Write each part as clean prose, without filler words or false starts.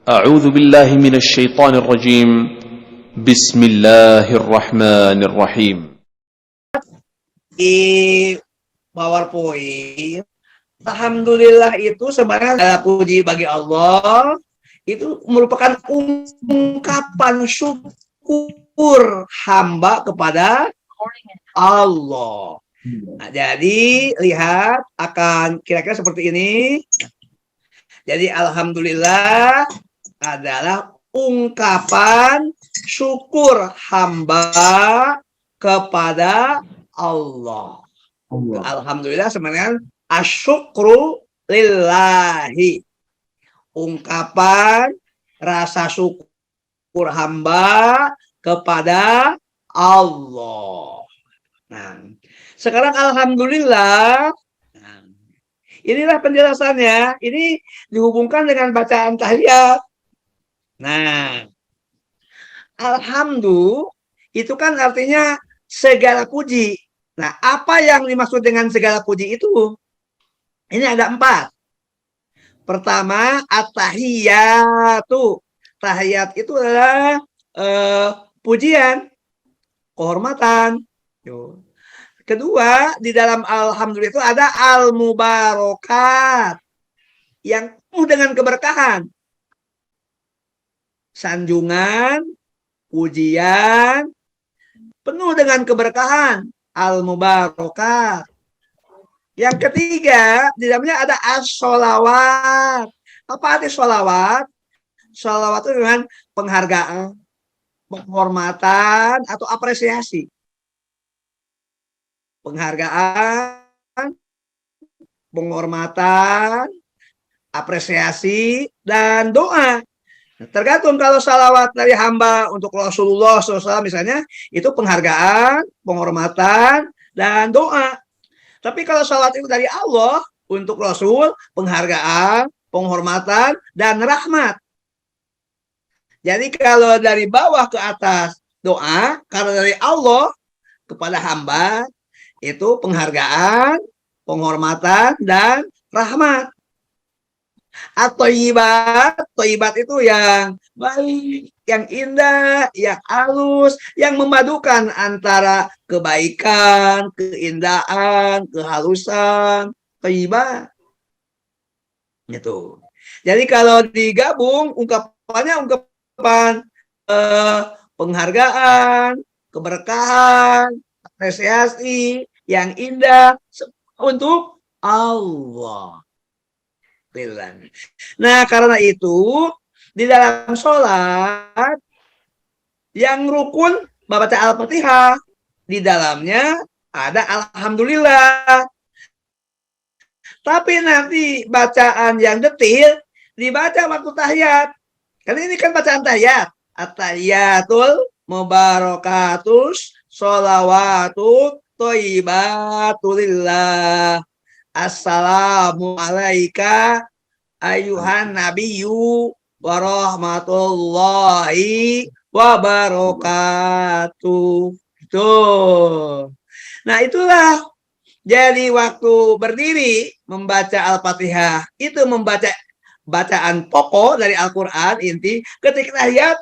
أعوذ بالله من الشيطان الرجيم بسم الله الرحمن الرحيم Di PowerPoint, alhamdulillah itu sebenarnya puji bagi Allah itu merupakan ungkapan syukur hamba kepada Allah. Nah, jadi lihat akan kira-kira seperti ini. Jadi alhamdulillah adalah ungkapan syukur hamba kepada Allah. Alhamdulillah sebenarnya asyukru lillahi. Ungkapan rasa syukur hamba kepada Allah. Nah, sekarang alhamdulillah. Nah, inilah penjelasannya. Ini dihubungkan dengan bacaan tahiyat. Nah, alhamdulillah itu kan artinya segala puji. Nah, apa yang dimaksud dengan segala puji itu? Ini ada 4. Pertama, at-tahiyatu. Tahiyat itu adalah pujian, kehormatan. Kedua, di dalam alhamdulillah itu ada al-mubarakat yang penuh dengan keberkahan. Sanjungan, pujian, penuh dengan keberkahan, al-mubarakat. Yang ketiga, di dalamnya ada as-sholawat. Apa arti sholawat? Sholawat itu dengan penghargaan, penghormatan, atau apresiasi. Penghargaan, penghormatan, apresiasi, dan doa. Tergantung kalau salawat dari hamba untuk Rasulullah SAW misalnya, itu penghargaan, penghormatan, dan doa. Tapi kalau salawat itu dari Allah untuk Rasul, penghargaan, penghormatan, dan rahmat. Jadi kalau dari bawah ke atas doa, karena dari Allah kepada hamba, itu penghargaan, penghormatan, dan rahmat. At-thayyibat itu yang baik, yang indah, yang halus, yang memadukan antara kebaikan, keindahan, kehalusan, thayyibat. Gitu. Jadi kalau digabung ungkapannya ungkapan penghargaan, keberkahan, apresiasi, yang indah untuk Allah. Nah, karena itu di dalam sholat yang rukun baca Al-Fatihah, di dalamnya ada alhamdulillah. Tapi nanti bacaan yang detil dibaca waktu tahiyat. Karena ini kan bacaan tahiyat. At-tahiyatul mubarakatus sholawatut thayyibatulillah. Assalamu alaika ayuhan nabiyyu warahmatullahi wabarakatuh. Tuh. Nah, itulah. Jadi waktu berdiri membaca Al-Fatihah, itu membaca bacaan pokok dari Al-Quran, inti. Ketika tahiyat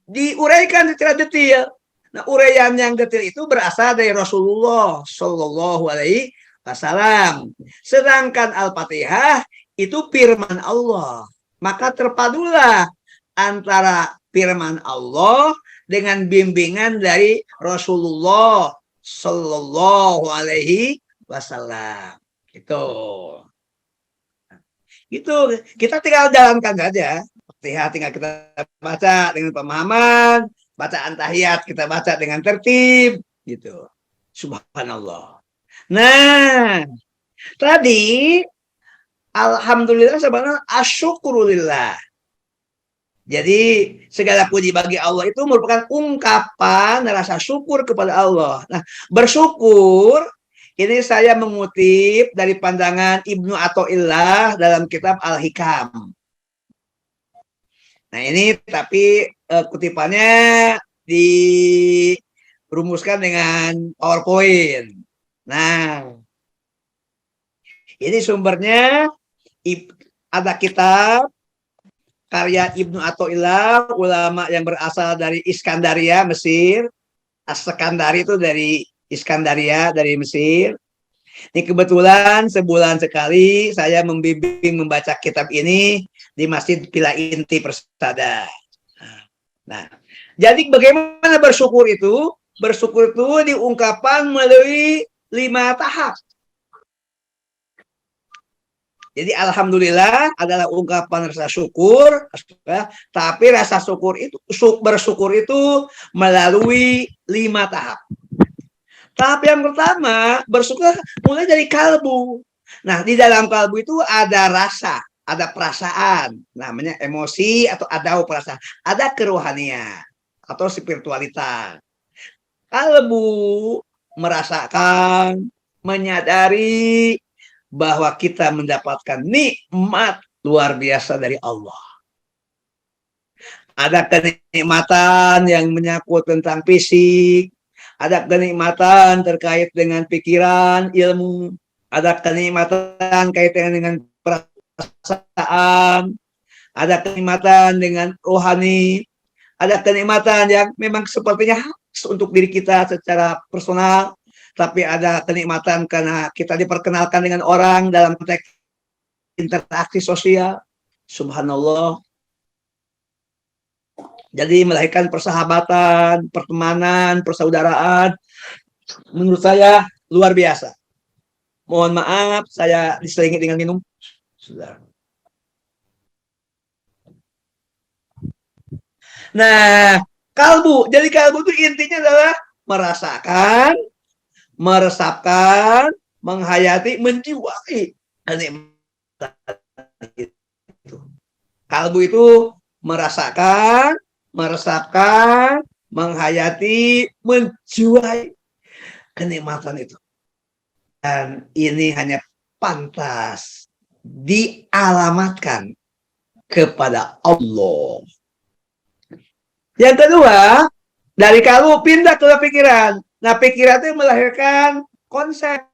diuraikan secara detail. Nah, uraian yang detail itu berasal dari Rasulullah Shallallahu Alaihi Wasallam. Sedangkan Al-Fatihah itu firman Allah. Maka terpadulah antara firman Allah dengan bimbingan dari Rasulullah Shallallahu Alaihi Wasallam. Itu kita tinggal jalankan saja. Fatihah tinggal kita baca dengan pemahaman, bacaan tahiyat kita baca dengan tertib, gitu. Subhanallah. Nah, tadi alhamdulillah sebenarnya asyukurulillah. Jadi segala puji bagi Allah itu merupakan ungkapan rasa syukur kepada Allah. Nah, bersyukur ini saya mengutip dari pandangan Ibnu Athaillah dalam kitab Al-Hikam. Nah, ini tapi kutipannya dirumuskan dengan PowerPoint. Nah, ini sumbernya ada kitab karya Ibnu Athaillah, ulama yang berasal dari Iskandaria, Mesir. As-Sekandari itu dari Iskandaria, dari Mesir. Ini kebetulan sebulan sekali saya membimbing membaca kitab ini di Masjid Pila Inti Persada. Nah, jadi bagaimana bersyukur itu? Bersyukur itu diungkapkan melalui 5 tahap. Jadi alhamdulillah adalah ungkapan rasa syukur, tapi rasa syukur itu bersyukur itu melalui 5 tahap. Tahap yang pertama, bersyukur mulai dari kalbu. Nah, di dalam kalbu itu ada rasa, ada perasaan, namanya emosi atau ada perasaan, ada kerohanian atau spiritualitas. Kalbu merasakan, menyadari bahwa kita mendapatkan nikmat luar biasa dari Allah. Ada kenikmatan yang menyangkut tentang fisik, ada kenikmatan terkait dengan pikiran, ilmu, ada kenikmatan kaitan dengan perasaan, ada kenikmatan dengan rohani, ada kenikmatan yang memang sepertinya untuk diri kita secara personal, tapi ada kenikmatan karena kita diperkenalkan dengan orang dalam konteks interaksi sosial. Subhanallah. Jadi melahirkan persahabatan, pertemanan, persaudaraan. Menurut saya luar biasa. Mohon maaf, saya diselingi dengan minum. Sudah. Nah, kalbu. Jadi kalbu itu intinya adalah merasakan, meresapkan, menghayati, menjiwai itu. Kalbu itu merasakan, meresapkan, menghayati, menjiwai kenikmatan itu. Dan ini hanya pantas dialamatkan kepada Allah. Yang kedua, dari kalbu pindah ke pikiran. Nah, pikiran itu melahirkan konsep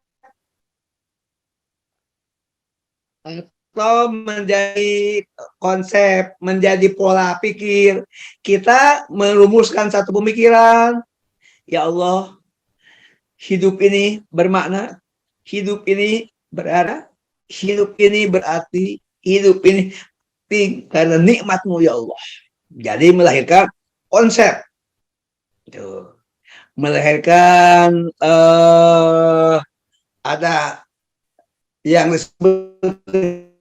atau menjadi konsep, menjadi pola pikir. Kita merumuskan satu pemikiran. Ya Allah, hidup ini bermakna, hidup ini berada, hidup ini berarti, hidup ini karena nikmat-Mu ya Allah. Jadi melahirkan konsep. Tuh. Melahirkan ada yang disebut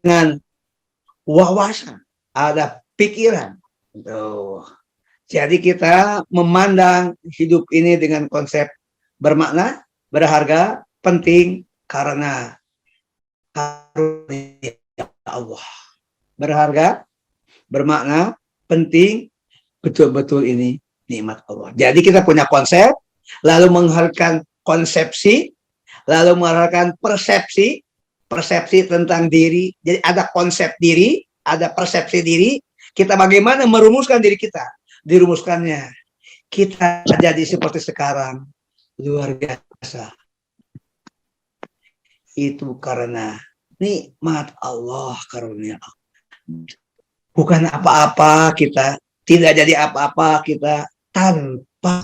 dengan wawasan, ada pikiran. Tuh. Jadi kita memandang hidup ini dengan konsep bermakna, berharga, penting karena karunia Allah. Berharga, bermakna, penting, betul-betul ini nikmat Allah. Jadi kita punya konsep, lalu menghasilkan konsepsi, lalu menghasilkan persepsi, persepsi tentang diri. Jadi ada konsep diri, ada persepsi diri. Kita bagaimana merumuskan diri kita. Dirumuskannya. Kita jadi seperti sekarang. Luar biasa. Itu karena nikmat Allah, karunia Allah. Bukan apa-apa kita. Tidak jadi apa-apa kita tanpa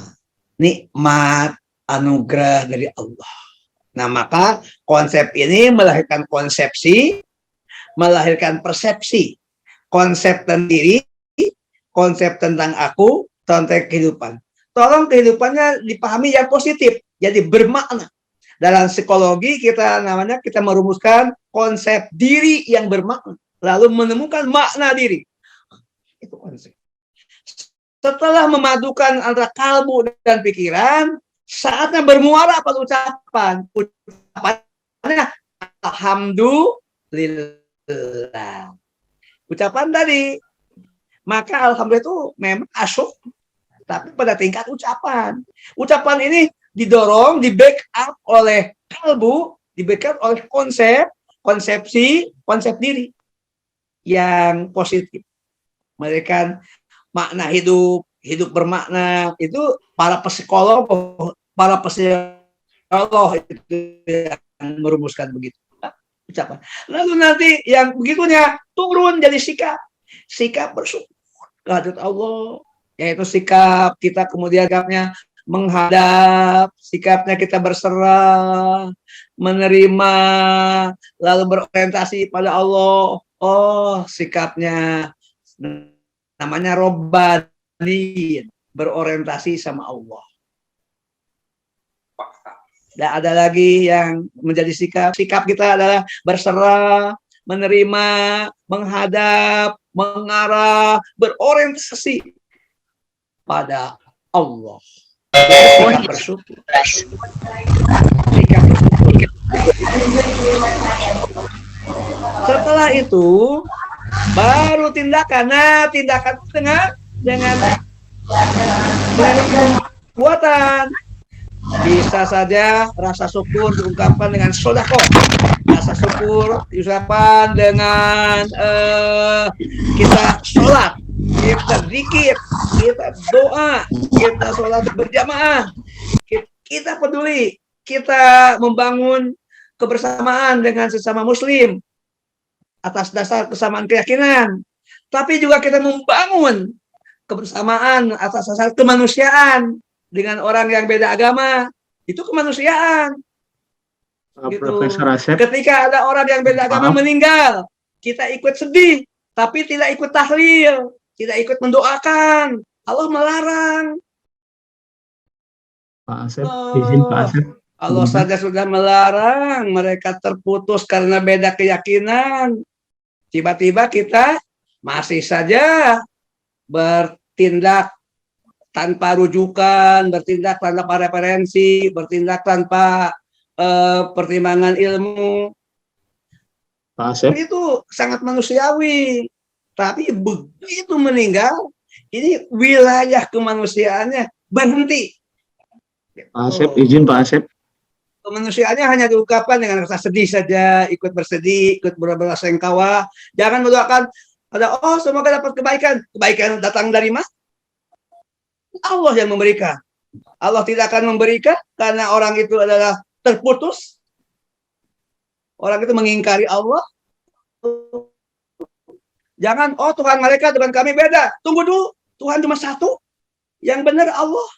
nikmat anugerah dari Allah. Nah, maka konsep ini melahirkan konsepsi, melahirkan persepsi, konsep tentang diri, konsep tentang aku, tentang kehidupan. Tolong kehidupannya dipahami yang positif, jadi bermakna. Dalam psikologi kita namanya kita merumuskan konsep diri yang bermakna, lalu menemukan makna diri. Itu konsep. Setelah memadukan antara kalbu dan pikiran, saatnya bermuara pada ucapan. Ucapannya alhamdulillah. Ucapan tadi. Maka alhamdulillah itu memang asyuk, tapi pada tingkat ucapan. Ucapan ini didorong, di backup oleh kalbu, di backup oleh konsep, konsepsi, konsep diri yang positif. Mereka makna hidup, hidup bermakna, itu para psikolog itu yang merumuskan begitu ucapan. Lalu nanti yang begitunya turun jadi sikap. sikap bersyukur kehadirat Allah, yaitu sikap kita kemudian sikapnya menghadap, sikapnya kita berserah, menerima, lalu berorientasi pada Allah. Oh, sikapnya namanya robbani, berorientasi sama Allah. Tidak ada lagi yang menjadi sikap. Sikap kita adalah berserah, menerima, menghadap, mengarah, berorientasi pada Allah. Sikap bersyukur. Sikap bersyukur. Setelah itu baru tindakan. Nah, tindakan dengan perbuatan. Bisa saja rasa syukur diungkapkan dengan sedekah. Rasa syukur diungkapkan dengan kita sholat, kita zikir, kita doa, kita sholat berjamaah, kita peduli, kita membangun kebersamaan dengan sesama muslim atas dasar kesamaan keyakinan. Tapi juga kita membangun kebersamaan atas dasar kemanusiaan dengan orang yang beda agama. Itu kemanusiaan. Gitu. Profesor Asep. Ketika ada orang yang beda agama meninggal, kita ikut sedih, tapi tidak ikut tahlil, tidak ikut mendoakan. Allah melarang. Pak Asep, izin Pak Asep. Allah saja sudah melarang mereka terputus karena beda keyakinan. Tiba-tiba kita masih saja bertindak tanpa rujukan, bertindak tanpa referensi, bertindak tanpa pertimbangan ilmu. Pak Asep. Itu sangat manusiawi. Tapi begitu meninggal, ini wilayah kemanusiaannya berhenti. Pak Asep, izin Pak Asep. Kemanusiaannya hanya diungkapkan dengan rasa sedih saja, ikut bersedih, ikut berbelasungkawa. Jangan mendoakan ada semoga dapat kebaikan. Kebaikan datang dari mana? Allah yang memberikan. Allah tidak akan memberikan karena orang itu adalah terputus. Orang itu mengingkari Allah. Jangan, Tuhan mereka dengan kami beda. Tunggu dulu, Tuhan cuma satu. Yang benar Allah.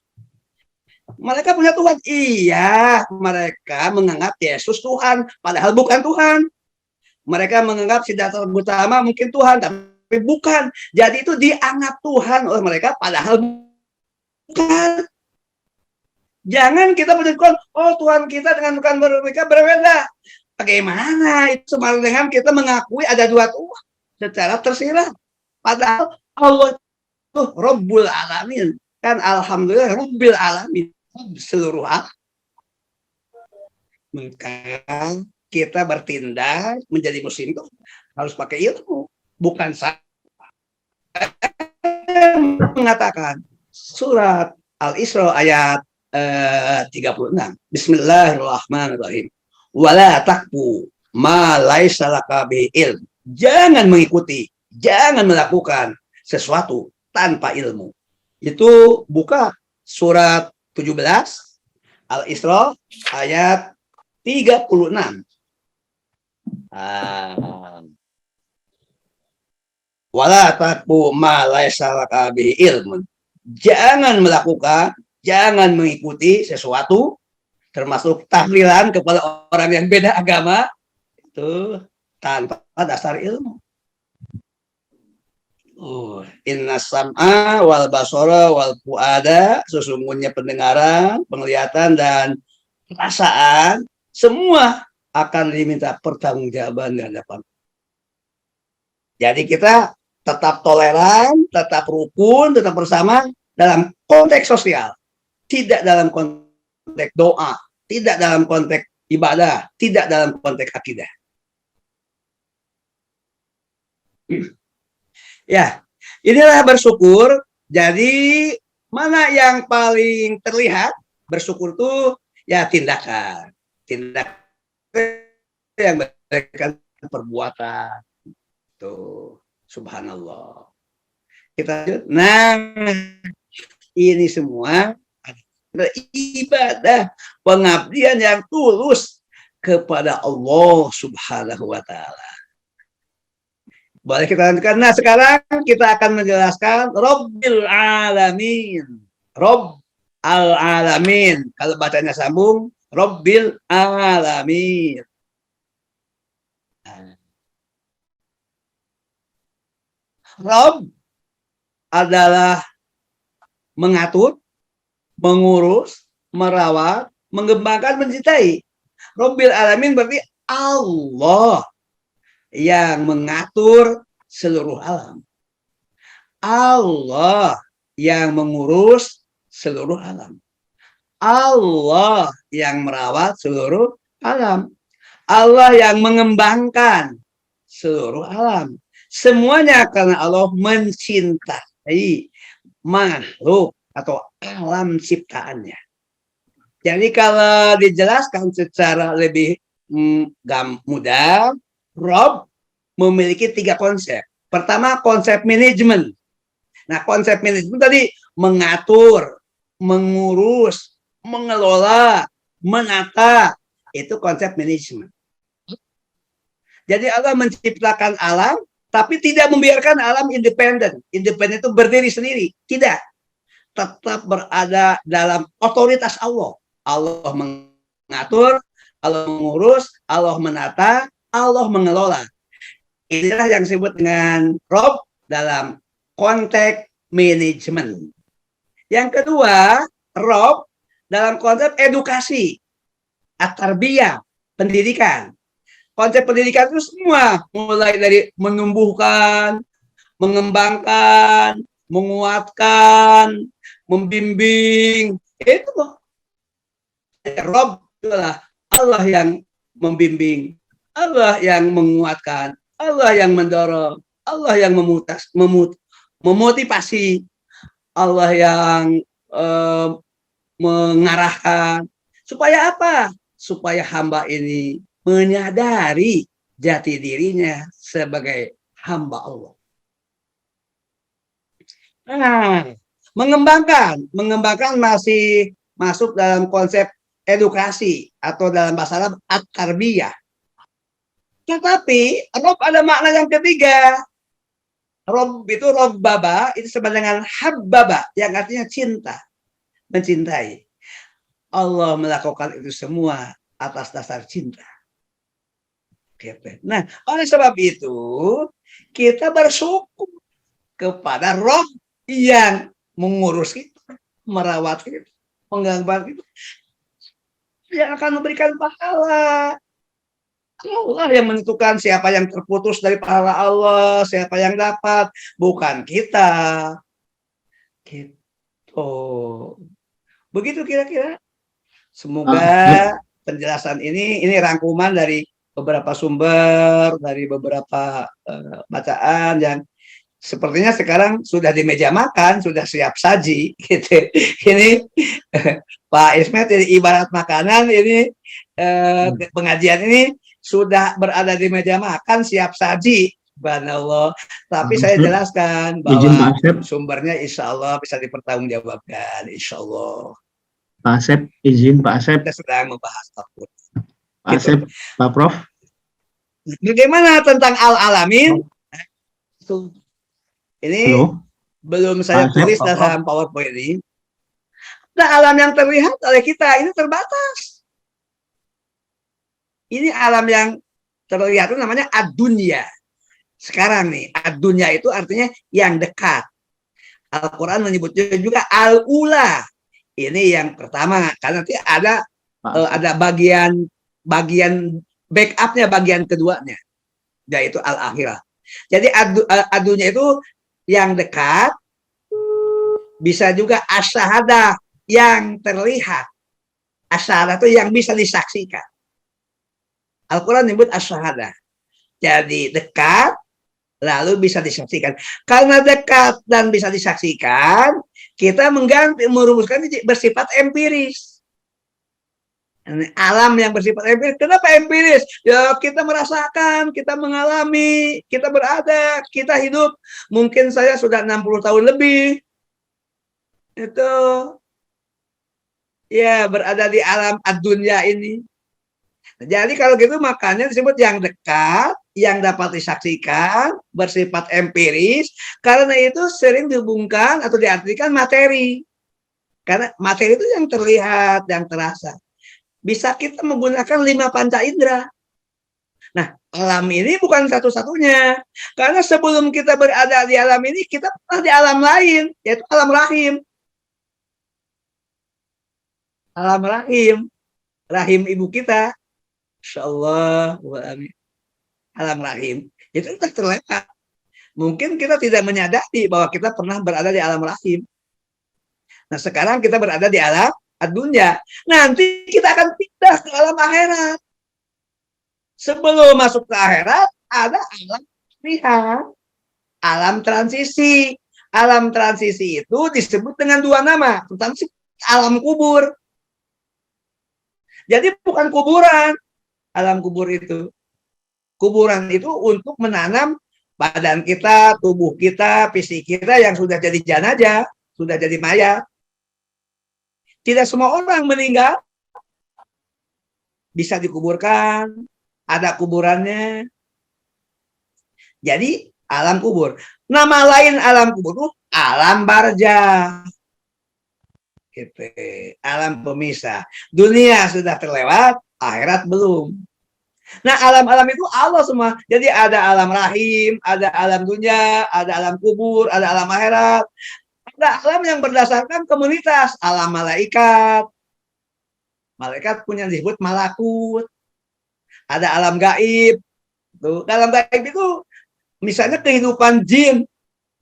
Mereka punya Tuhan. Iya, mereka menganggap Yesus Tuhan, padahal bukan Tuhan. Mereka menganggap Siddhartha Gautama mungkin Tuhan, tapi bukan. Jadi itu dianggap Tuhan oleh mereka, padahal bukan. Jangan kita menunjukkan, Tuhan kita dengan Tuhan mereka berbeda. Bagaimana itu sama dengan kita mengakui ada dua Tuhan secara tersirat. Padahal Allah itu Rabbul Alamin. Kan alhamdulillah Rabbil Alamin. Seluruh alam. Maka kita bertindak menjadi muslim itu harus pakai ilmu. Bukan saya mengatakan surat Al-Isra ayat 36. Bismillahirrahmanirrahim. Wala taqfu ma laisa laka bihi ilm. Jangan mengikuti, jangan melakukan sesuatu tanpa ilmu. Itu buka surat 17 Al-Isra ayat 36. Wala taqfu ma laisa laka bihi ilm. Jangan melakukan, jangan mengikuti sesuatu termasuk tahlilan kepada orang yang beda agama itu tanpa dasar ilmu. Inna sam'a wal basara wal fuada, sesungguhnya pendengaran, penglihatan dan perasaan semua akan diminta pertanggungjawaban di hadapan. Jadi kita tetap toleran, tetap rukun, tetap bersama dalam konteks sosial, tidak dalam konteks doa, tidak dalam konteks ibadah, tidak dalam konteks akidah. Ya, inilah bersyukur. Jadi mana yang paling terlihat bersyukur itu ya tindakan yang mereka perbuatan. Tuh, subhanallah. Kita, nah ini semua adalah ibadah pengabdian yang tulus kepada Allah Subhanahu wa Ta'ala. Boleh kita lanjutkan. Nah, sekarang kita akan menjelaskan Rabbil Alamin. Rob Al-Alamin. Kalau bacanya sambung, Rabbil Alamin. Rob adalah mengatur, mengurus, merawat, mengembangkan, mencintai. Rabbil Alamin berarti Allah yang mengatur seluruh alam. Allah yang mengurus seluruh alam. Allah yang merawat seluruh alam. Allah yang mengembangkan seluruh alam. Semuanya karena Allah mencintai makhluk atau alam ciptaannya. Jadi kalau dijelaskan secara lebih mudah, Rob memiliki 3 konsep. Pertama, konsep manajemen. Nah, konsep manajemen tadi mengatur, mengurus, mengelola, menata. Itu konsep manajemen. Jadi Allah menciptakan alam, tapi tidak membiarkan alam independen. Independen itu berdiri sendiri. Tidak. Tetap berada dalam otoritas Allah. Allah mengatur, Allah mengurus, Allah menata, Allah mengelola. Inilah yang disebut dengan Rob dalam konteks manajemen. Yang kedua, Rob dalam konsep edukasi, at-tarbiyah, pendidikan. Konsep pendidikan itu semua, mulai dari menumbuhkan, mengembangkan, menguatkan, membimbing. Itu Rob adalah Allah yang membimbing, Allah yang menguatkan, Allah yang mendorong, Allah yang memotivasi, Allah yang mengarahkan. Supaya apa? Supaya hamba ini menyadari jati dirinya sebagai hamba Allah. Nah, mengembangkan masih masuk dalam konsep edukasi atau dalam bahasa Arab at-tarbiyah. Tetapi Rob ada makna yang ketiga. Rob itu Robbaba, itu sama dengan habbaba, yang artinya cinta, mencintai. Allah melakukan itu semua atas dasar cinta. Nah, oleh sebab itu kita bersyukur kepada Rob yang mengurus kita, merawat kita, mengembangkan kita, yang akan memberikan pahala. Allah yang menentukan siapa yang terputus dari pahala Allah, siapa yang dapat, bukan kita. Gitu. Begitu kira-kira. Semoga penjelasan ini rangkuman dari beberapa sumber, dari beberapa bacaan yang sepertinya sekarang sudah di meja makan, sudah siap saji. Gitu. Ini Pak Ismet ini ibarat makanan, ini pengajian ini sudah berada di meja makan, siap saji. Subhanallah. Tapi saya jelaskan bahwa sumbernya insya Allah bisa dipertanggungjawabkan. Insya Allah. Pak Asep, izin Pak Asep. Kita sedang membahas takut. Pak Asep, Pak Prof. Bagaimana tentang al-alamin? Ini belum saya tulis dalam PowerPoint ini. Nah, alam yang terlihat oleh kita ini terbatas. Ini alam yang terlihat itu namanya ad-dunya. Sekarang nih, ad-dunya itu artinya yang dekat. Al-Quran menyebutnya juga al-ula. Ini yang pertama, karena nanti ada bagian backupnya, bagian keduanya, yaitu al-akhirah. Jadi adunya itu yang dekat, bisa juga asyahadah yang terlihat. Asyahadah itu yang bisa disaksikan. Al-Quran menyebut asyahadah. Jadi dekat, lalu bisa disaksikan. Karena dekat dan bisa disaksikan, kita merumuskan bersifat empiris. Alam yang bersifat empiris. Kenapa empiris? Ya kita merasakan, kita mengalami, kita berada, kita hidup. Mungkin saya sudah 60 tahun lebih. Itu ya berada di alam ad-dunya ini. Jadi kalau gitu makanya disebut yang dekat, yang dapat disaksikan, bersifat empiris, karena itu sering dihubungkan atau diartikan materi. Karena materi itu yang terlihat, yang terasa. Bisa kita menggunakan 5 panca indera. Nah, alam ini bukan satu-satunya. Karena sebelum kita berada di alam ini, kita pernah di alam lain, yaitu alam rahim. Alam rahim. Rahim ibu kita. Insyaallah. Alam rahim. Itu sudah terlewat. Mungkin kita tidak menyadari bahwa kita pernah berada di alam rahim. Nah, sekarang kita berada di alam dunia. Nanti kita akan pindah ke alam akhirat. Sebelum masuk ke akhirat, ada alam lihat, alam transisi. Alam transisi itu disebut dengan 2 nama, terutama alam kubur. Jadi bukan kuburan, alam kubur itu. Kuburan itu untuk menanam badan kita, tubuh kita, fisik kita yang sudah jadi jenazah, sudah jadi mayat. Tidak semua orang meninggal bisa dikuburkan, ada kuburannya. Jadi alam kubur. Nama lain alam kubur itu alam barzah. Gitu. Alam pemisah. Dunia sudah terlewat, akhirat belum. Nah, alam-alam itu Allah semua. Jadi ada alam rahim, ada alam dunia, ada alam kubur, ada alam akhirat. Ada alam yang berdasarkan komunitas, alam malaikat. Malaikat punya disebut malakut. Ada alam gaib. Tuh, dalam gaib itu misalnya kehidupan jin.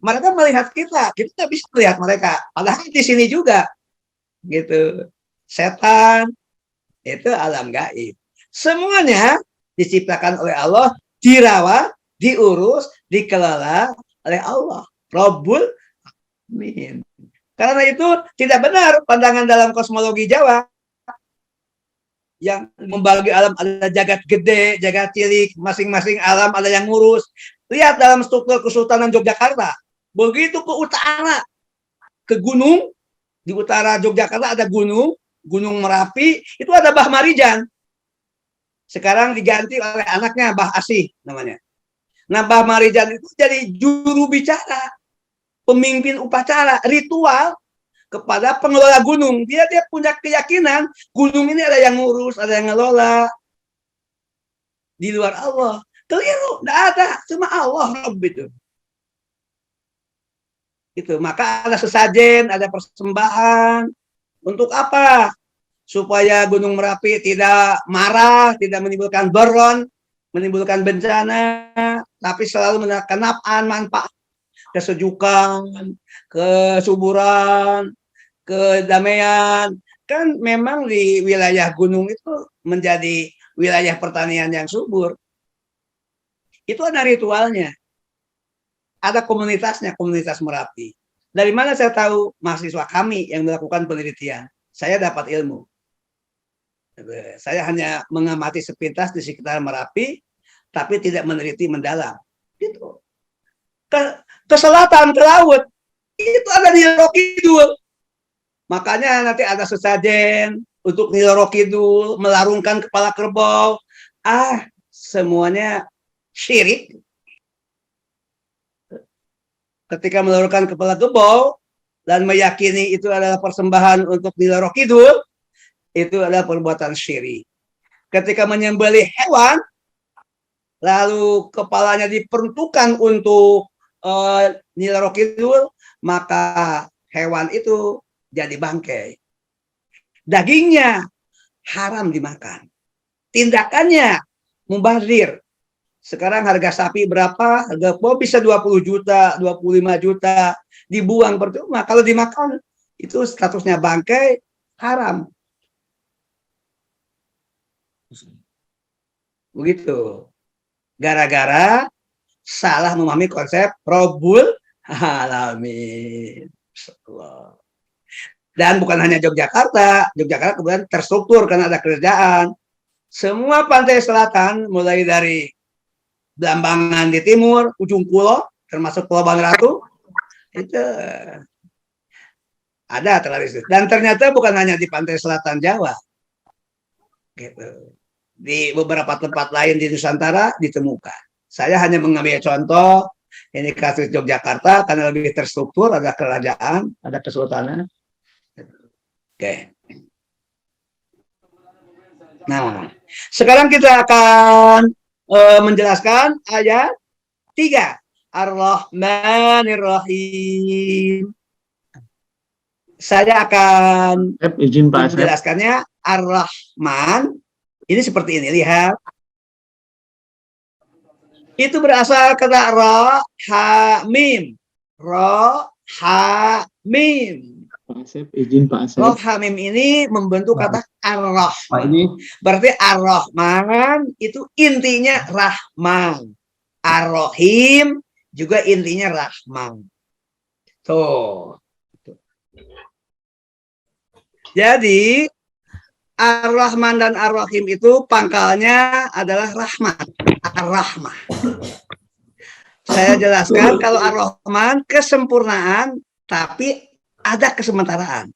Mereka melihat kita tidak bisa melihat mereka. Padahal di sini juga. Gitu. Setan itu alam gaib. Semuanya diciptakan oleh Allah, dirawat, diurus, dikelola oleh Allah. Rabbul Alamin. Karena itu tidak benar pandangan dalam kosmologi Jawa yang membagi alam, ada jagat gede, jagat cilik, masing-masing alam ada yang ngurus. Lihat dalam struktur Kesultanan Yogyakarta, begitu ke utara, ke gunung, di utara Yogyakarta ada gunung, Gunung Merapi, itu ada Bah Marijan. Sekarang diganti oleh anaknya Bah Asih namanya. Nah, Bah Marijan itu jadi juru bicara, pemimpin upacara, ritual kepada pengelola gunung. Dia punya keyakinan gunung ini ada yang ngurus, ada yang ngelola. Di luar Allah. Keliru, tidak ada. Cuma Allah Rabb itu. Itu. Maka ada sesajen, ada persembahan. Untuk apa? Supaya Gunung Merapi tidak marah, tidak menimbulkan beron, menimbulkan bencana, tapi selalu menekan manfaat, kesejukan, kesuburan, kedamaian. Kan memang di wilayah gunung itu menjadi wilayah pertanian yang subur. Itu ada ritualnya. Ada komunitasnya, komunitas Merapi. Dari mana saya tahu? Mahasiswa kami yang melakukan penelitian. Saya dapat ilmu. Saya hanya mengamati sepintas di sekitar Merapi, tapi tidak meneliti mendalam. Gitu. Ke selatan, ke laut, itu ada di Nyi Roro Kidul. Makanya nanti ada sesajen untuk Nyi Roro Kidul, melarungkan kepala kerbau. Semuanya syirik. Ketika melarungkan kepala kerbau dan meyakini itu adalah persembahan untuk Nyi Roro Kidul, itu adalah perbuatan syirik. Ketika menyembelih hewan, lalu kepalanya diperuntukkan untuk Nyi Roro Kidul, maka hewan itu jadi bangkai. Dagingnya haram dimakan. Tindakannya mubazir. Sekarang harga sapi berapa? Harga bisa 20 juta, 25 juta. Dibuang percuma. Kalau dimakan, itu statusnya bangkai, haram. Begitu. Gara-gara salah memahami konsep Rabbul Alamin. Dan bukan hanya Yogyakarta. Yogyakarta kemudian terstruktur karena ada kerjaan. Semua pantai selatan, mulai dari Blambangan di timur, ujung pulau, termasuk Pulau Bang Ratu, itu ada tradisi. Dan ternyata bukan hanya di pantai selatan Jawa. Gitu. Di beberapa tempat lain di Nusantara ditemukan. Saya hanya mengambil contoh ini kasus Yogyakarta karena lebih terstruktur, ada kerajaan, ada kesultanan. Oke. Nah, sekarang kita akan menjelaskan ayat 3. Ar-Rahmanir-Rahim. Saya akan Izin Pak Asep. menjelaskannya. Ar-Rahman ini seperti ini, lihat. Itu berasal kata ra, ha, mim. Ra, ha, mim. Pak Asep, izin Pak Asep. Ra, ha, mim ini membentuk kata ar-Rahman. Pak ini Berarti ar-Rahman itu intinya Rahman. Ar-Rahim juga intinya Rahman. Tuh. Jadi Ar-Rahman dan Ar-Rahim itu pangkalnya adalah rahmat. Ar-Rahmah. Saya jelaskan kalau Ar-Rahman kesempurnaan tapi ada kesementaraan.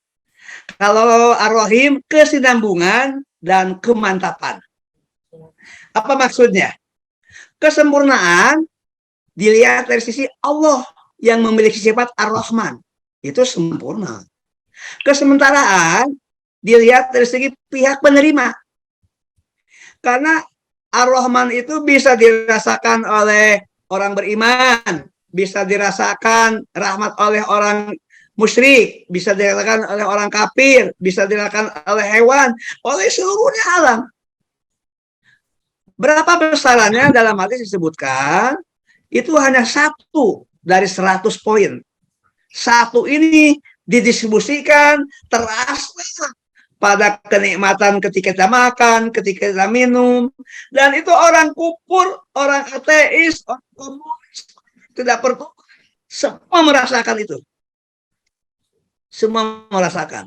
Kalau Ar-Rahim kesinambungan dan kemantapan. Apa maksudnya? Kesempurnaan dilihat dari sisi Allah yang memiliki sifat Ar-Rahman. Itu sempurna. Kesementaraan dilihat dari segi pihak penerima. Karena Ar-Rahman itu bisa dirasakan oleh orang beriman, bisa dirasakan rahmat oleh orang musyrik, bisa dirasakan oleh orang kafir, bisa dirasakan oleh hewan, oleh seluruhnya alam. Berapa besarannya dalam hadis disebutkan, itu hanya 1 dari 100 poin. 1 ini didistribusikan terasa pada kenikmatan ketika kita makan, ketika kita minum. Dan itu orang kufur, orang ateis, orang komunis, tidak perlu. Semua merasakan itu. Semua merasakan.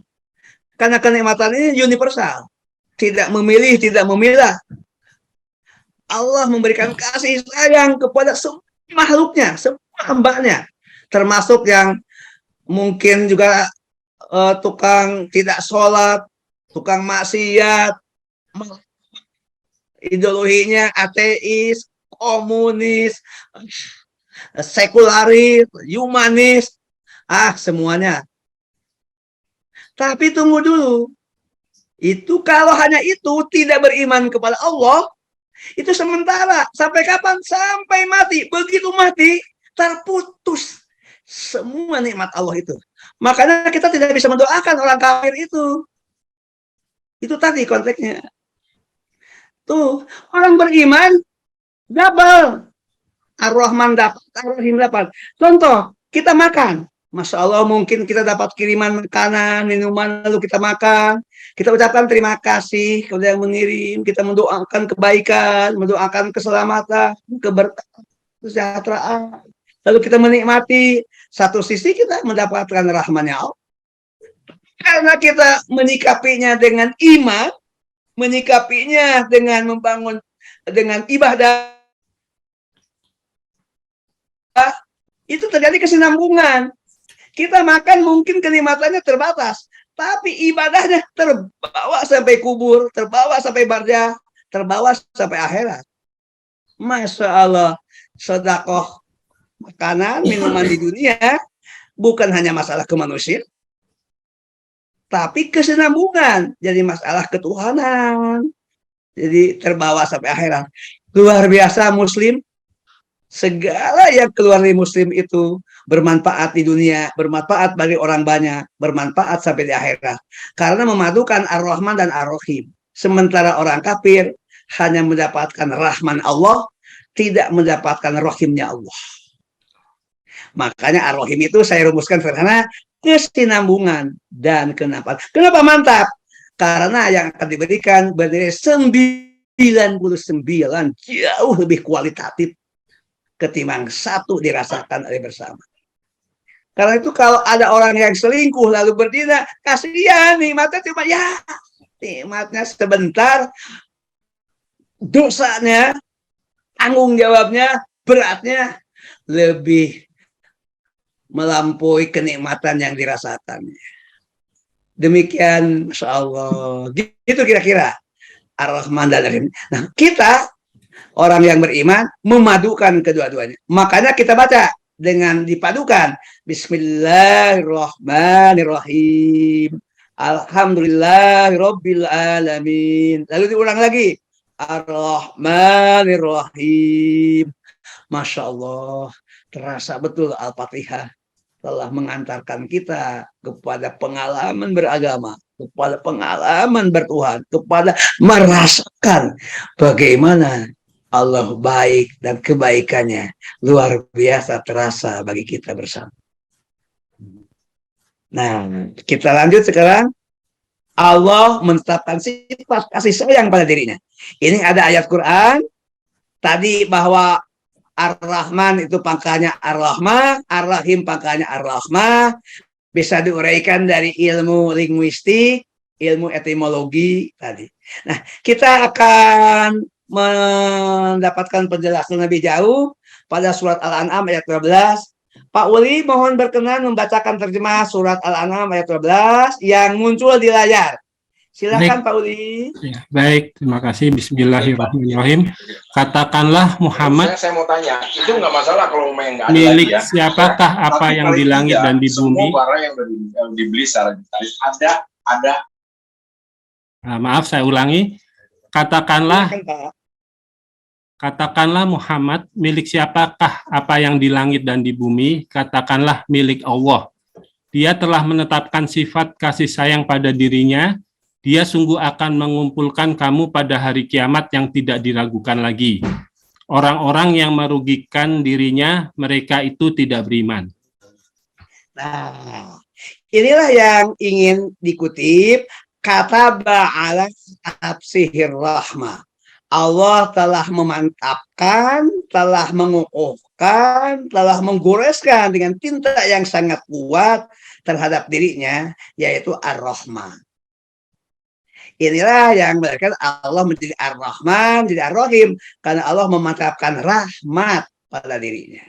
Karena kenikmatan ini universal. Tidak memilih, tidak memilah. Allah memberikan kasih sayang kepada semua makhluknya, semua hambanya. Termasuk yang mungkin juga tukang tidak sholat, tukang maksiat, ideologinya ateis, komunis, sekularis, humanis, semuanya. Tapi tunggu dulu, itu kalau hanya itu tidak beriman kepada Allah, itu sementara. Sampai kapan? Sampai mati. Begitu mati, terputus semua nikmat Allah itu. Makanya kita tidak bisa mendoakan orang kafir itu. Itu tadi konteksnya. Tuh, orang beriman double. Ar-Rahman dapat, Ar-Rahim dapat. Contoh, kita makan. Masya Allah, mungkin kita dapat kiriman makanan, minuman, lalu kita makan. Kita ucapkan terima kasih kepada yang mengirim. Kita mendoakan kebaikan, mendoakan keselamatan, keberkahan, kesejahteraan. Lalu kita menikmati. Satu sisi kita mendapatkan rahmatnya Allah. Karena kita menyikapinya dengan iman, menyikapinya dengan membangun, dengan ibadah, itu terjadi kesinambungan. Kita makan mungkin kenikmatannya terbatas, tapi ibadahnya terbawa sampai kubur, terbawa sampai barzah, terbawa sampai akhirat. Masya Allah, sedekah makanan, minuman di dunia bukan hanya masalah kemanusiaan, tapi kesinambungan, jadi masalah ketuhanan, jadi terbawa sampai akhirat. Luar biasa Muslim. Segala yang keluar dari Muslim itu bermanfaat di dunia, bermanfaat bagi orang banyak, bermanfaat sampai di akhirat. Karena memadukan Ar-Rahman dan Ar-Rahim. Sementara orang kafir hanya mendapatkan rahman Allah, tidak mendapatkan rahimnya Allah. Makanya Ar-Rahim itu saya rumuskan sederhana, kesinambungan dan kenapa. Kenapa mantap? Karena yang akan diberikan bernilai 99 jauh lebih kualitatif ketimbang 1 dirasakan oleh bersama. Karena itu kalau ada orang yang selingkuh lalu berzina, kasihan nikmatnya cuma nikmatnya sebentar, dosanya, tanggung jawabnya, beratnya lebih melampaui kenikmatan yang dirasakannya. Demikian, Masya Allah. Gitu kira-kira Ar-Rahman dan Ar-Rahim. Nah, kita orang yang beriman memadukan kedua-duanya. Makanya kita baca dengan dipadukan. Bismillahirrahmanirrahim. Alhamdulillahirabbil alamin. Lalu diulang lagi. Ar-Rahmanir-Rahim. Masya Allah, terasa betul Al-Fatihah telah mengantarkan kita kepada pengalaman beragama, kepada pengalaman bertuhan, kepada merasakan bagaimana Allah baik dan kebaikannya luar biasa terasa bagi kita bersama. Nah, kita lanjut sekarang. Allah menetapkan sifat kasih sayang pada dirinya. Ini ada ayat Quran tadi bahwa Ar-Rahman itu pangkalnya Ar-Rahmah, Ar-Rahim pangkalnya Ar-Rahmah. Bisa diuraikan dari ilmu linguistik, ilmu etimologi tadi. Nah, kita akan mendapatkan penjelasan lebih jauh pada surat Al-An'am ayat 12. Pak Uli mohon berkenan membacakan terjemah surat Al-An'am ayat 12 yang muncul di layar. Silakan Pak Uli. Ya, baik, terima kasih. Bismillahirrahmanirrahim. Katakanlah Muhammad, saya mau tanya, itu nggak masalah kalau main nggak ada milik lagi ya. siapakah apa Tapi yang di paling langit tidak, dan di bumi? Semua barang yang dibeli secara detail ada. Nah, maaf, saya ulangi. Silakan, Pak. Katakanlah Muhammad, milik siapakah apa yang di langit dan di bumi? Katakanlah milik Allah. Dia telah menetapkan sifat kasih sayang pada dirinya. Dia sungguh akan mengumpulkan kamu pada hari kiamat yang tidak diragukan lagi. Orang-orang yang merugikan dirinya, mereka itu tidak beriman. Nah, inilah yang ingin dikutip. Kata ba'ala absihir rahmah. Allah telah memantapkan, telah mengukuhkan, telah menggoreskan dengan tinta yang sangat kuat terhadap dirinya, yaitu Ar-Rahman. Inilah yang menjadikan Allah menjadi Ar-Rahman, menjadi Ar-Rahim, karena Allah memantapkan rahmat pada dirinya.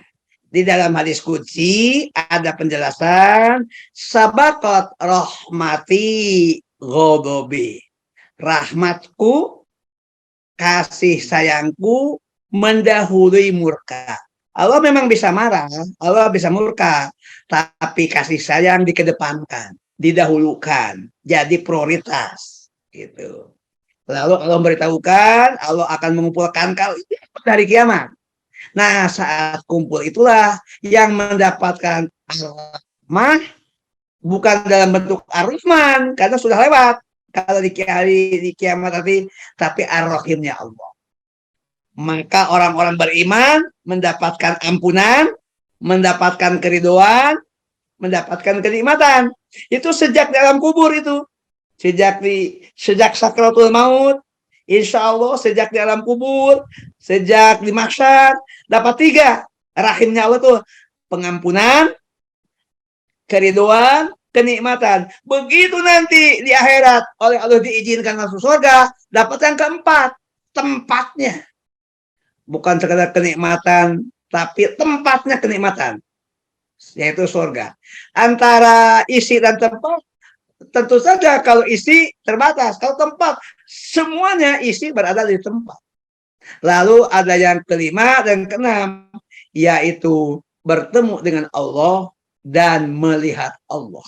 Di dalam hadis qudsi ada penjelasan, sabaqat rahmati ghadabi. Rahmatku, kasih sayangku mendahului murka. Allah memang bisa marah, Allah bisa murka, tapi kasih sayang dikedepankan, didahulukan, jadi prioritas. Gitu. Lalu Allah memberitahukan, Allah akan mengumpulkan kalian dari kiamat. Nah, saat kumpul itulah yang mendapatkan Ar-Rahmah bukan dalam bentuk Ar-Rahman, karena sudah lewat. Kalau di kiamat nanti, tapi Ar-Rahimnya Allah. Maka orang-orang beriman mendapatkan ampunan, mendapatkan keriduan, mendapatkan kenikmatan. Itu sejak dalam kubur itu. Sejak sakratul maut, insya Allah sejak di alam kubur, sejak di mahsyar, dapat 3. Rahimnya Allah tuh pengampunan, keriduan, kenikmatan. Begitu nanti di akhirat oleh Allah diizinkan masuk surga, dapat yang keempat, tempatnya. Bukan sekadar kenikmatan, tapi tempatnya kenikmatan, yaitu surga. Antara isi dan tempat, tentu saja kalau isi terbatas, kalau tempat semuanya isi berada di tempat. Lalu ada yang kelima dan keenam, yaitu bertemu dengan Allah dan melihat Allah.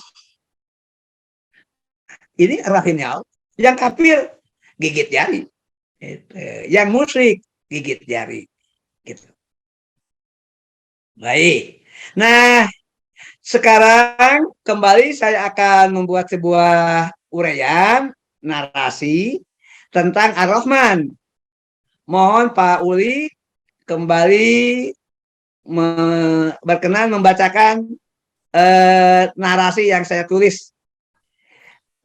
Ini rahimnya Allah. Yang kafir gigit jari, yang musyrik gigit jari, gitu. Baik. Nah, sekarang kembali saya akan membuat sebuah uraian narasi tentang Ar-Rahman. Mohon Pak Uli kembali berkenan membacakan narasi yang saya tulis.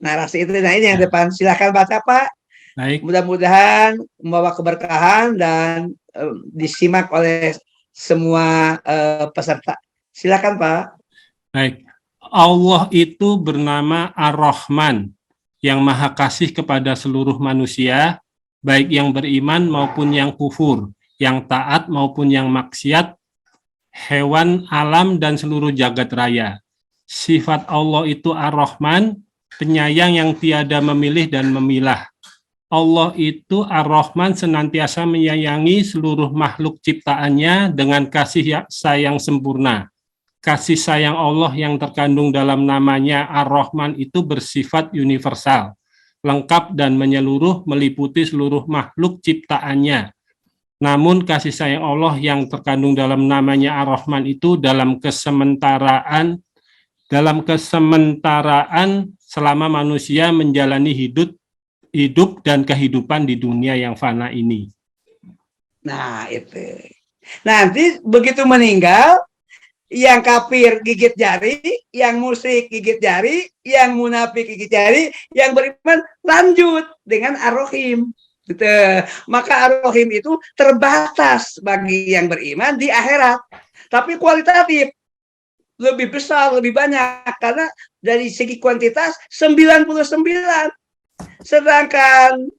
Narasi itu, nah ini yang depan. Silakan baca Pak. Baik. Mudah-mudahan membawa keberkahan dan disimak oleh semua peserta. Silakan Pak. Baik, Allah itu bernama Ar-Rahman, yang maha kasih kepada seluruh manusia, baik yang beriman maupun yang kufur, yang taat maupun yang maksiat, hewan, alam, dan seluruh jagat raya. Sifat Allah itu Ar-Rahman, penyayang yang tiada memilih dan memilah. Allah itu Ar-Rahman, senantiasa menyayangi seluruh makhluk ciptaannya dengan kasih sayang sempurna. Kasih sayang Allah yang terkandung dalam namanya Ar-Rahman itu bersifat universal, lengkap dan menyeluruh, meliputi seluruh makhluk ciptaannya. Namun kasih sayang Allah yang terkandung dalam namanya Ar-Rahman itu dalam kesementaraan selama manusia menjalani hidup dan kehidupan di dunia yang fana ini. Nah, itu. Nanti begitu meninggal, yang kafir gigit jari, yang musyrik gigit jari, yang munafik gigit jari, yang beriman lanjut dengan Ar-Rahim. Gitu. Maka Ar-Rahim itu terbatas bagi yang beriman di akhirat. Tapi kualitatif lebih besar, lebih banyak. Karena dari segi kuantitas 99. Sedangkan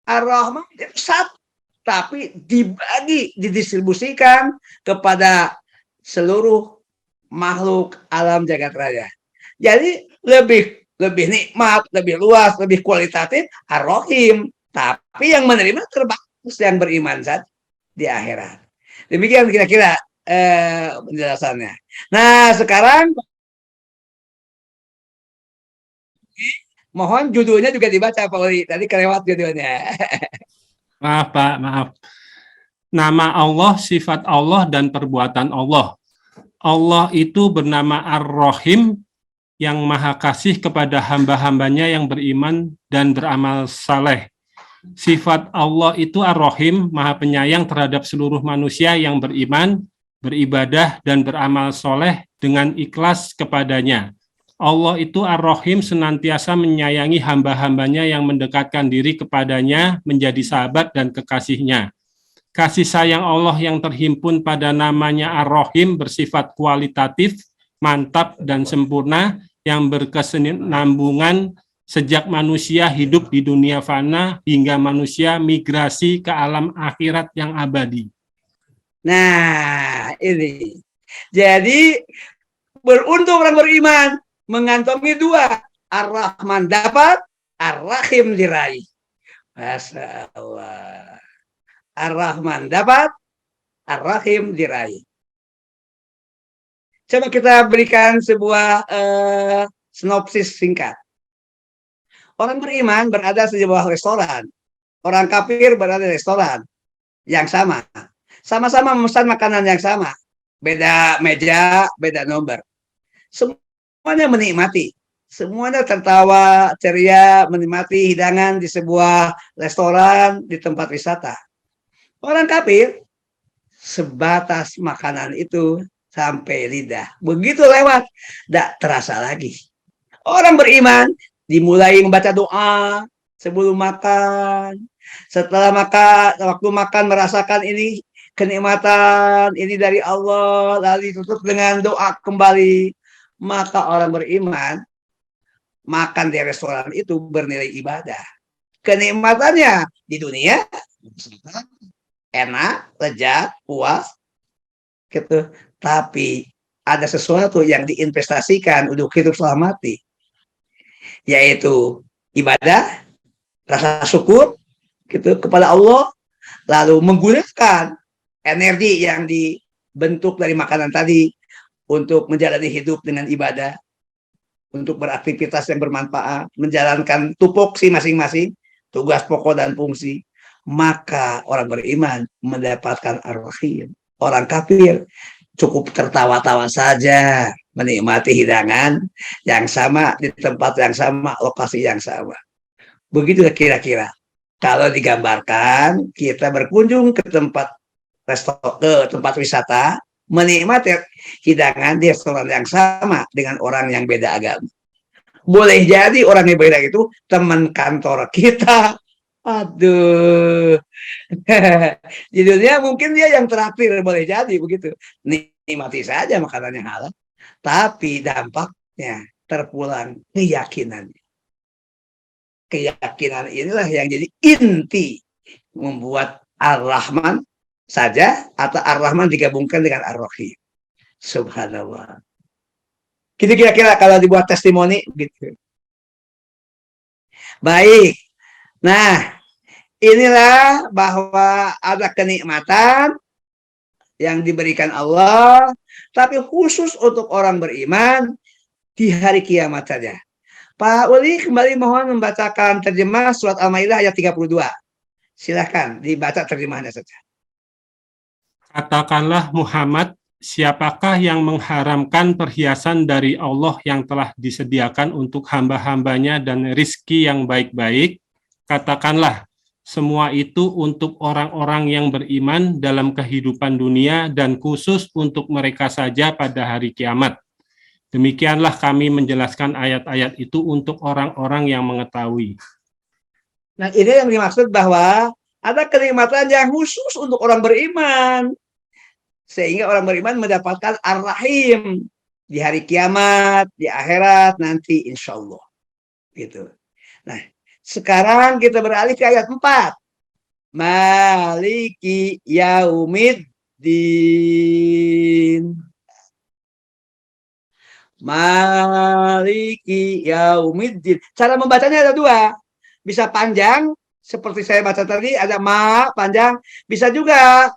Ar-Rahman satu, tapi dibagi, didistribusikan kepada seluruh makhluk alam jagat raya. Jadi lebih nikmat, lebih luas, lebih kualitatif Ar-Rahim. Tapi yang menerima terbatas yang beriman saja di akhirat. Demikian kira-kira penjelasannya. Nah, sekarang mohon judulnya juga dibaca Pak Uli. Tadi kelewat judulnya. Maaf Pak, maaf. Nama Allah, sifat Allah, dan perbuatan Allah. Allah itu bernama Ar-Rahim, yang maha kasih kepada hamba-hambanya yang beriman dan beramal saleh. Sifat Allah itu Ar-Rahim, maha penyayang terhadap seluruh manusia yang beriman, beribadah, dan beramal soleh dengan ikhlas kepadanya. Allah itu Ar-Rahim, senantiasa menyayangi hamba-hambanya yang mendekatkan diri kepadanya menjadi sahabat dan kekasihnya. Kasih sayang Allah yang terhimpun pada namanya Ar-Rahim bersifat kualitatif, mantap, dan sempurna yang berkesinambungan sejak manusia hidup di dunia fana hingga manusia migrasi ke alam akhirat yang abadi. Nah, ini. Jadi beruntung orang beriman mengantongi dua, Ar-Rahman dapat, Ar-Rahim diraih. Masya Allah. Ar-Rahman dapat, Ar-Rahim diraih. Coba kita berikan sebuah sinopsis singkat. Orang beriman berada di sebuah restoran. Orang kafir berada di restoran yang sama. Sama-sama memesan makanan yang sama. Beda meja, beda nomor. Semuanya menikmati. Semuanya tertawa, ceria, menikmati hidangan di sebuah restoran, di tempat wisata. Orang kafir, sebatas makanan itu sampai lidah. Begitu lewat, tidak terasa lagi. Orang beriman, dimulai membaca doa sebelum makan. Setelah makan, waktu makan merasakan ini kenikmatan, ini dari Allah, lalu ditutup dengan doa kembali. Maka orang beriman makan di restoran itu bernilai ibadah. Kenikmatannya di dunia enak, lezat, puas, gitu. Tapi ada sesuatu yang diinvestasikan untuk hidup setelah mati, yaitu ibadah, rasa syukur, gitu, kepada Allah, lalu menggunakan energi yang dibentuk dari makanan tadi untuk menjalani hidup dengan ibadah, untuk beraktivitas yang bermanfaat, menjalankan tupoksi masing-masing, tugas pokok dan fungsi. Maka orang beriman mendapatkan Ar-Rahim. Orang kafir cukup tertawa-tawa saja, menikmati hidangan yang sama, di tempat yang sama, lokasi yang sama. Begitu kira-kira. Kalau digambarkan, kita berkunjung ke tempat wisata, menikmati hidangan di restoran yang sama dengan orang yang beda agama. Boleh jadi orang yang beda itu teman kantor kita. Aduh. Di dunia mungkin dia yang terakhir, boleh jadi begitu. Nikmati saja makanan yang halal. Tapi dampaknya terpulang keyakinannya. Keyakinan inilah yang jadi inti membuat Ar-Rahman saja atau Ar-Rahman digabungkan dengan Ar-Rahim. Subhanallah. Gitu kira-kira kalau dibuat testimoni gitu. Baik. Nah, inilah bahwa ada kenikmatan yang diberikan Allah, tapi khusus untuk orang beriman di hari kiamat saja. Pak Uli kembali mohon membacakan terjemah surat Al-Maidah ayat 32. Silahkan dibaca terjemahannya saja. Katakanlah Muhammad, siapakah yang mengharamkan perhiasan dari Allah yang telah disediakan untuk hamba-hambanya dan rizki yang baik-baik? Katakanlah, semua itu untuk orang-orang yang beriman dalam kehidupan dunia dan khusus untuk mereka saja pada hari kiamat. Demikianlah kami menjelaskan ayat-ayat itu untuk orang-orang yang mengetahui. Nah, ini yang dimaksud bahwa ada kenikmatan yang khusus untuk orang beriman. Sehingga orang beriman mendapatkan Ar-Rahim di hari kiamat, di akhirat nanti insya Allah. Gitu. Nah, sekarang kita beralih ke ayat 4. Maliki yaumiddin. Maliki yaumiddin. Cara membacanya ada dua. Bisa panjang, seperti saya baca tadi, ada ma, panjang. Bisa juga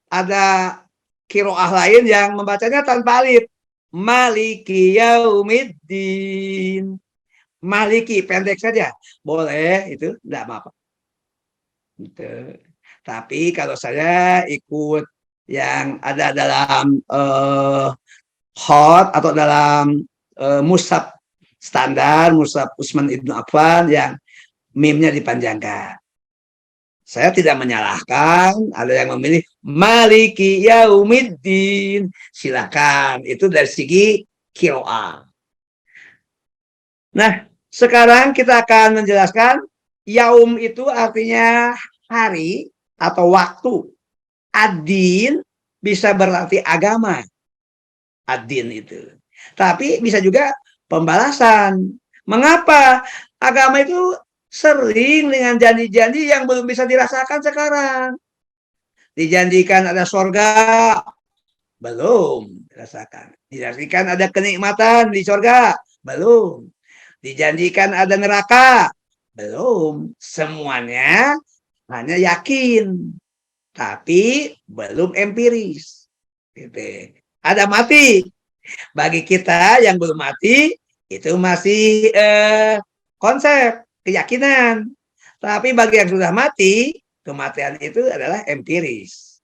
ada qiraah lain yang membacanya tanpa alif. Maliki yaumiddin. Maliki, pendek saja. Boleh, itu tidak apa-apa. Gitu. Tapi kalau saya ikut yang ada dalam hot atau dalam mushaf standar, mushaf Utsman Ibnu Affan yang mimnya dipanjangkan. Saya tidak menyalahkan, ada yang memilih Maliki Yaumiddin. Silakan, itu dari segi qiraah. Nah, sekarang kita akan menjelaskan yaum itu artinya hari atau waktu. Ad-din bisa berarti agama. Ad-din itu. Tapi bisa juga pembalasan. Mengapa? Agama itu sering dengan janji-janji yang belum bisa dirasakan sekarang. Dijanjikan ada surga, belum dirasakan. Dijanjikan ada kenikmatan di surga, belum. Dijanjikan ada neraka, belum. Semuanya hanya yakin, tapi belum empiris. Gitu. Ada mati. Bagi kita yang belum mati, itu masih konsep, keyakinan. Tapi bagi yang sudah mati, kematian itu adalah empiris.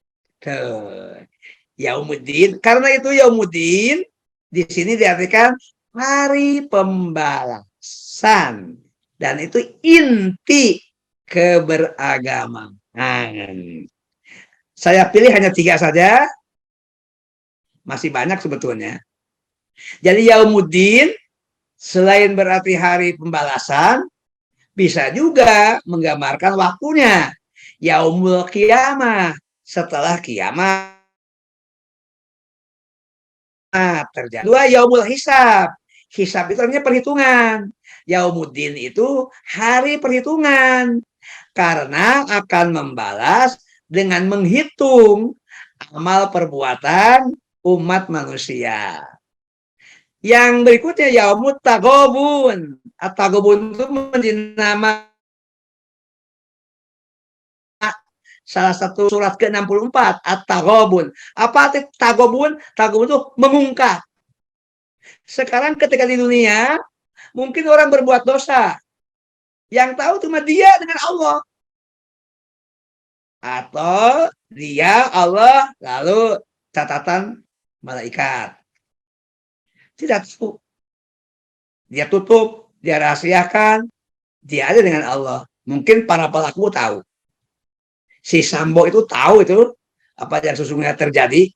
Yaumuddin, karena itu yaumuddin di sini diartikan hari pembalasan, dan itu inti keberagaman. Nah, saya pilih hanya 3 saja, masih banyak sebetulnya. Jadi yaumuddin selain berarti hari pembalasan, bisa juga menggambarkan waktunya. Yaumul Qiyamah, setelah kiamat terjadi. 2, yaumul hisab. Hisab itu artinya perhitungan. Yaumuddin itu hari perhitungan. Karena akan membalas dengan menghitung amal perbuatan umat manusia. Yang berikutnya yaumut taghabun. At-taghabun itu menjadi nama salah satu surat ke-64, At-Taghabun. Apa arti taghabun? Taghabun itu mengungkap. Sekarang ketika di dunia, mungkin orang berbuat dosa. Yang tahu cuma dia dengan Allah. Atau dia, Allah, lalu catatan malaikat. Tidak tahu. Dia tutup, dia rahasiakan, dia ada dengan Allah. Mungkin para pelaku tahu. Si Sambo itu tahu itu apa yang sesungguhnya terjadi.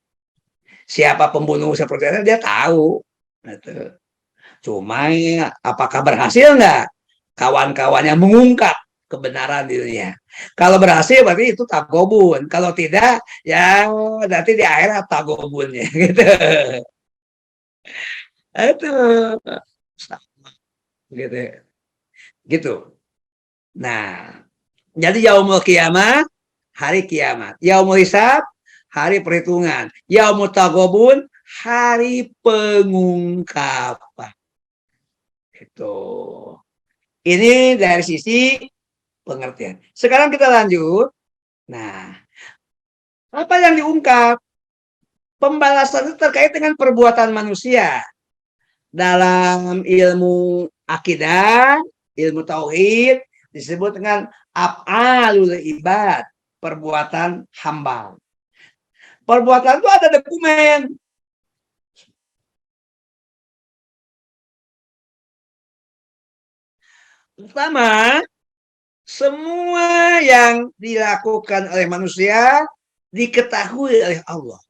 Siapa pembunuh seperti itu, dia tahu. Gitu. Cuma apakah berhasil nggak kawan-kawannya mengungkap kebenaran di dunia? Kalau berhasil berarti itu tagobun. Kalau tidak, ya nanti di akhirat tagobunnya. Gitu. Itu gitu. Gitu. Nah, jadi yaumul qiyamah hari kiamat. Yaumul hisab hari perhitungan. Yaumut taghabun hari pengungkapan. Itu. Ini dari sisi pengertian. Sekarang kita lanjut. Nah, apa yang diungkap? Pembalasan itu terkait dengan perbuatan manusia. Dalam ilmu akidah, ilmu tauhid, disebut dengan af'alul ibad, perbuatan hamba. Perbuatan itu ada dokumen. Pertama, semua yang dilakukan oleh manusia diketahui oleh Allah.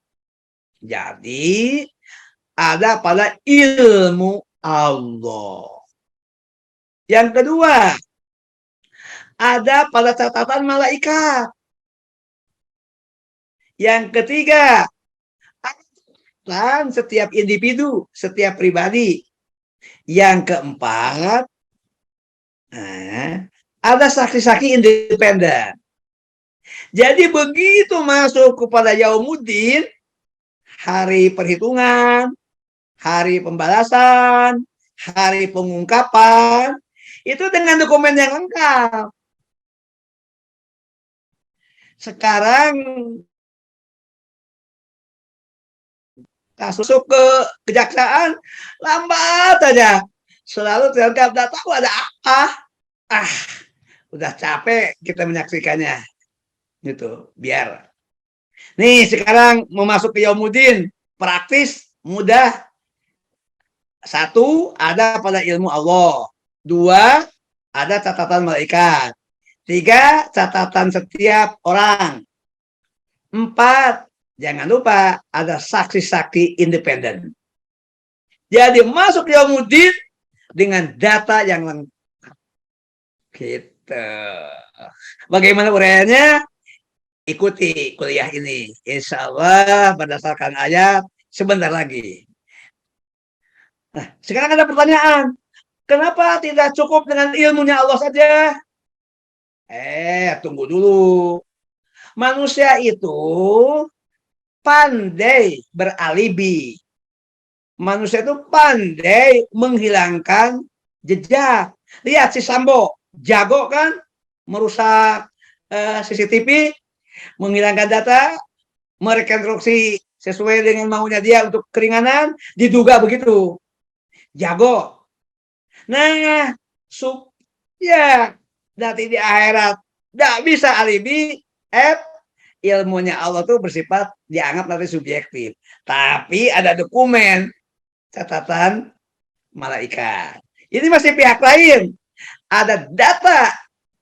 Jadi, ada pada ilmu Allah. Yang kedua, ada pada catatan malaikat. Yang ketiga, dan setiap individu, setiap pribadi. Yang keempat, ada saksi-saksi independen. Jadi begitu masuk kepada Yaumuddin, hari perhitungan, hari pembalasan, hari pengungkapan, itu dengan dokumen yang lengkap. Sekarang kasus ke kejaksaan lambat aja, selalu terangkat, tidak tahu ada apa. Udah capek kita menyaksikannya, gitu. Biar. Nih sekarang mau masuk ke Yaumuddin, praktis, mudah. Satu, ada pada ilmu Allah. Dua, ada catatan malaikat. Tiga, catatan setiap orang. Empat, jangan lupa ada saksi-saksi independen. Jadi masuk Yaumuddin dengan data yang lengkap. Gitu. Bagaimana uraiannya? Ikuti kuliah ini. Insya Allah berdasarkan ayat sebentar lagi. Nah, sekarang ada pertanyaan. Kenapa tidak cukup dengan ilmunya Allah saja? Tunggu dulu. Manusia itu pandai beralibi. Manusia itu pandai menghilangkan jejak. Lihat si Sambo, jago kan? Merusak CCTV, menghilangkan data, merekonstruksi sesuai dengan maunya dia untuk keringanan, diduga begitu. Jago. Nah, ya nanti di akhirat tidak bisa alibi, ilmunya Allah tuh bersifat dianggap nanti subjektif. Tapi ada dokumen, catatan malaikat. Ini masih pihak lain. Ada data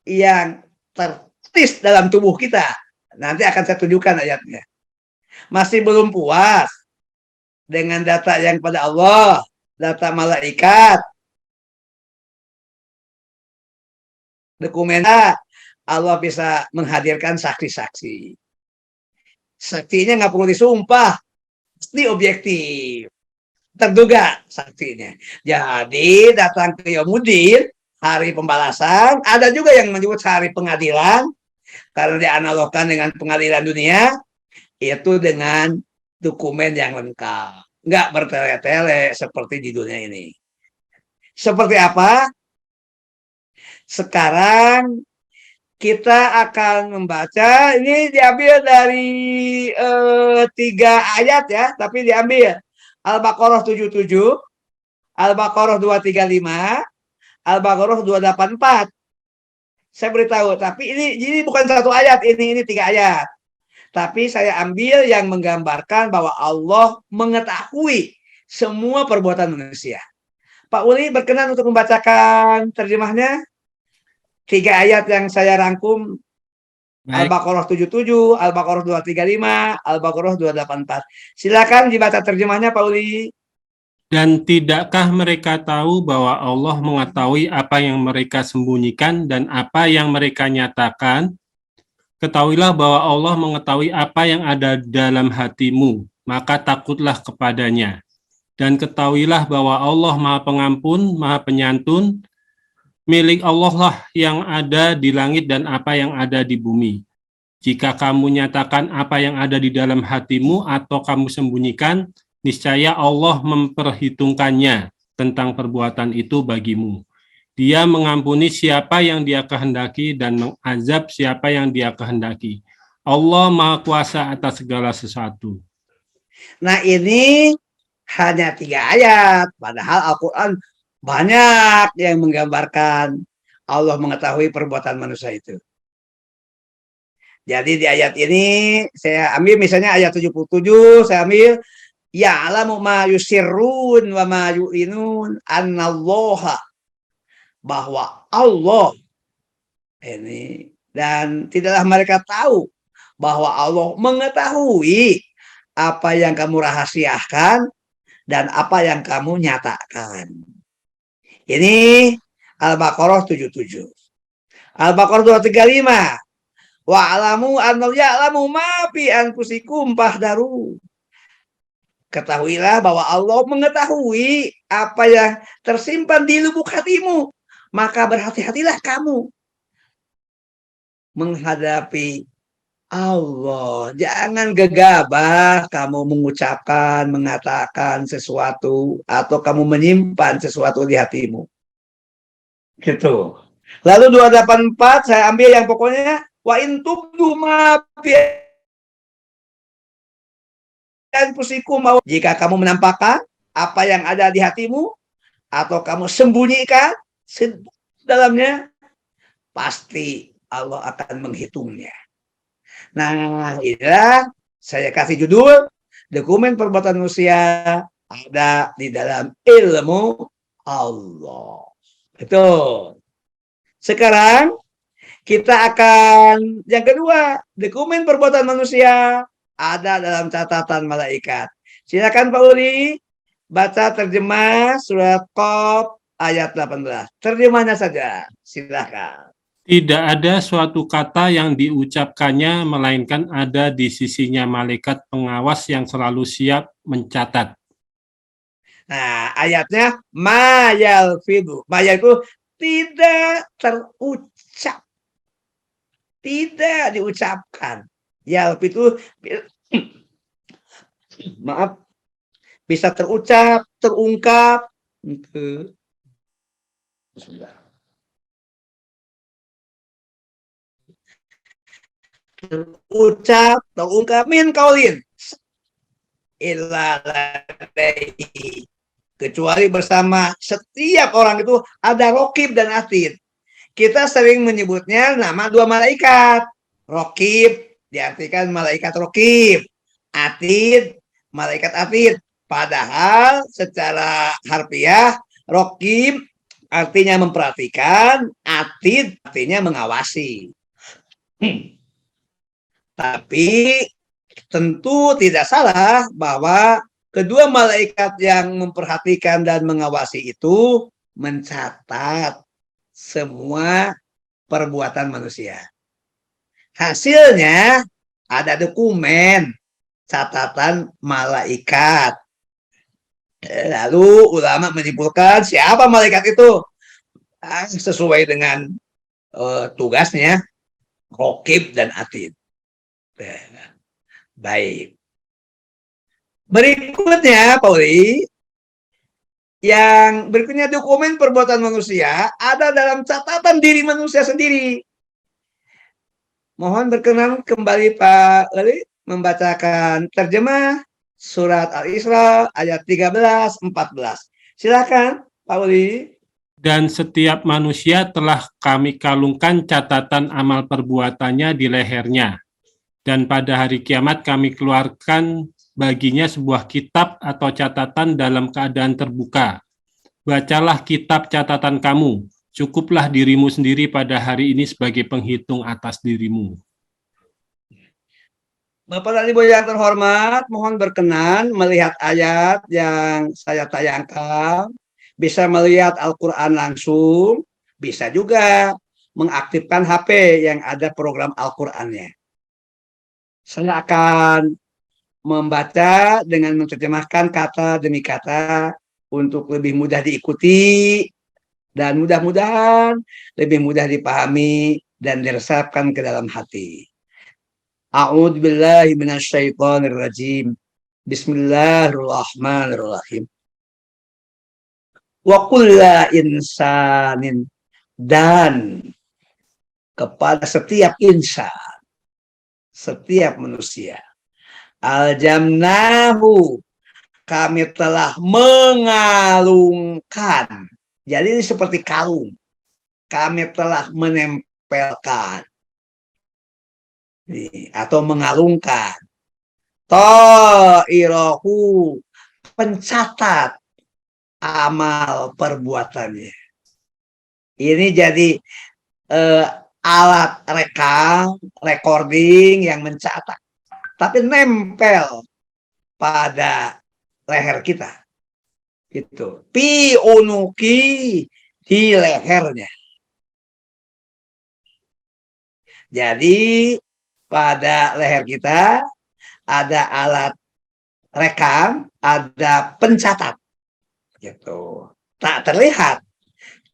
yang tertulis dalam tubuh kita. Nanti akan saya tunjukkan ayatnya. Masih belum puas dengan data yang pada Allah, data malaikat, dokumen Allah bisa menghadirkan saksi-saksi. Saksinya nggak perlu disumpah, pasti objektif, terduga saksinya. Jadi datang ke Yaumuddin, hari pembalasan, ada juga yang menyebut hari pengadilan, karena dianalogkan dengan pengadilan dunia, itu dengan dokumen yang lengkap. Nggak bertele-tele seperti di dunia ini. Seperti apa? Sekarang kita akan membaca, ini diambil dari 3 ayat ya, tapi diambil Al-Baqarah 77, Al-Baqarah 235, Al-Baqarah 284. Saya beritahu, tapi ini bukan satu ayat, ini 3 ayat. Tapi saya ambil yang menggambarkan bahwa Allah mengetahui semua perbuatan manusia. Pak Uli berkenan untuk membacakan terjemahnya? 3 ayat yang saya rangkum. Al-Baqarah 77, Al-Baqarah 235, Al-Baqarah 284. Silakan dibaca terjemahnya Pak Uli. Dan tidakkah mereka tahu bahwa Allah mengetahui apa yang mereka sembunyikan dan apa yang mereka nyatakan? Ketahuilah bahwa Allah mengetahui apa yang ada dalam hatimu, maka takutlah kepadanya. Dan ketahuilah bahwa Allah Maha Pengampun, Maha Penyantun, milik Allah lah yang ada di langit dan apa yang ada di bumi. Jika kamu nyatakan apa yang ada di dalam hatimu atau kamu sembunyikan, niscaya Allah memperhitungkannya tentang perbuatan itu bagimu. Dia mengampuni siapa yang Dia kehendaki dan mengazab siapa yang Dia kehendaki. Allah Maha Kuasa atas segala sesuatu. Nah, ini hanya 3 ayat, padahal Al-Quran banyak yang menggambarkan Allah mengetahui perbuatan manusia itu. Jadi di ayat ini saya ambil misalnya ayat 77, saya ambil ya'lamu ma yusirrun wa ma yu'linun annallaha, bahwa Allah ini, dan tidaklah mereka tahu bahwa Allah mengetahui apa yang kamu rahasiakan dan apa yang kamu nyatakan. Ini Al-Baqarah 77. Al-Baqarah 235. Wa'lamu annahu ya'lamu ma fi anfusikum fahdaru. Ketahuilah bahwa Allah mengetahui apa yang tersimpan di lubuk hatimu, maka berhati-hatilah kamu menghadapi Allah. Jangan gegabah kamu mengucapkan, mengatakan sesuatu, atau kamu menyimpan sesuatu di hatimu. Gitu. Lalu 284 saya ambil yang pokoknya wa in tubdu ma fi anfusikum, jika kamu menampakkan apa yang ada di hatimu atau kamu sembunyikan dalamnya, pasti Allah akan menghitungnya. Nah, inilah saya kasih judul dokumen perbuatan manusia ada di dalam ilmu Allah. Betul. Sekarang kita akan yang kedua, dokumen perbuatan manusia ada dalam catatan malaikat. Silakan Pak Uli baca terjemah surat Qaf ayat 18. Terjemahnya saja. Silakan. Tidak ada suatu kata yang diucapkannya, melainkan ada di sisinya malaikat pengawas yang selalu siap mencatat. Nah, ayatnya mayal fidu. Maya itu tidak terucap. Tidak diucapkan. Yalp itu maaf, bisa terucap, terungkap. Terucap, terungkap min kaulin illa ladaihi, kecuali bersama setiap orang itu ada rokib dan atid. Kita sering menyebutnya nama 2 malaikat. Rokib diartikan malaikat rokib, atid malaikat atid. Padahal secara harfiah rokib artinya memperhatikan, atid artinya mengawasi. Tapi tentu tidak salah bahwa kedua malaikat yang memperhatikan dan mengawasi itu mencatat semua perbuatan manusia. Hasilnya ada dokumen catatan malaikat. Lalu ulama menyimpulkan siapa malaikat itu sesuai dengan tugasnya, rokib dan atid. Baik. Berikutnya, Pauli, yang berikutnya dokumen perbuatan manusia ada dalam catatan diri manusia sendiri. Mohon berkenan kembali Pak Eli membacakan terjemah surat Al-Isra ayat 13-14. Silakan Pak Eli. Dan setiap manusia telah kami kalungkan catatan amal perbuatannya di lehernya. Dan pada hari kiamat kami keluarkan baginya sebuah kitab atau catatan dalam keadaan terbuka. Bacalah kitab catatan kamu, cukuplah dirimu sendiri pada hari ini sebagai penghitung atas dirimu. Bapak dan Ibu yang terhormat, mohon berkenan melihat ayat yang saya tayangkan. Bisa melihat Al-Quran langsung, bisa juga mengaktifkan HP yang ada program Al-Qurannya. Saya akan membaca dengan menerjemahkan kata demi kata untuk lebih mudah diikuti dan mudah-mudahan lebih mudah dipahami dan diresapkan ke dalam hati. A'udzu billahi minasyaitonir rajim. Bismillahirrahmanirrahim. Wa kulla insanin, dan kepada setiap insan, setiap manusia. Aljamnahu, kami telah mengalungkan. Jadi ini seperti kalung. Kami telah menempelkan atau mengalungkan. Ta'irahu, pencatat amal perbuatannya. Ini jadi alat rekam, recording yang mencatat, tapi nempel pada leher kita. Gitu. Pi unuki, di lehernya. Jadi pada leher kita ada alat rekam, ada pencatat. Gitu. Tak terlihat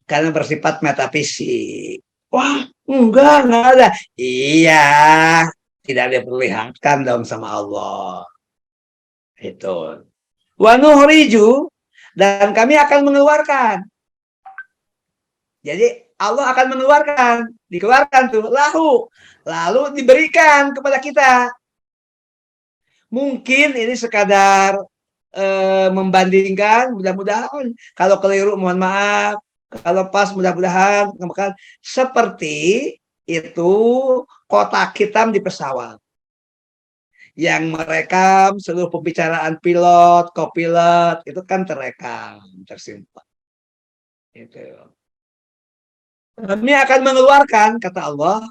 karena bersifat metafisik. Wah, enggak ada. Iya, tidak diperlihatkan dong sama Allah. Itu. Wa nuhriju, dan kami akan mengeluarkan. Jadi Allah akan mengeluarkan, dikeluarkan tuh lahu, lalu diberikan kepada kita. Mungkin ini sekadar membandingkan, mudah-mudahan kalau keliru mohon maaf, kalau pas mudah-mudahan, seperti itu kotak hitam di pesawat yang merekam seluruh pembicaraan pilot, kopilot, itu kan terekam, tersimpan. Itu. Kami akan mengeluarkan, kata Allah,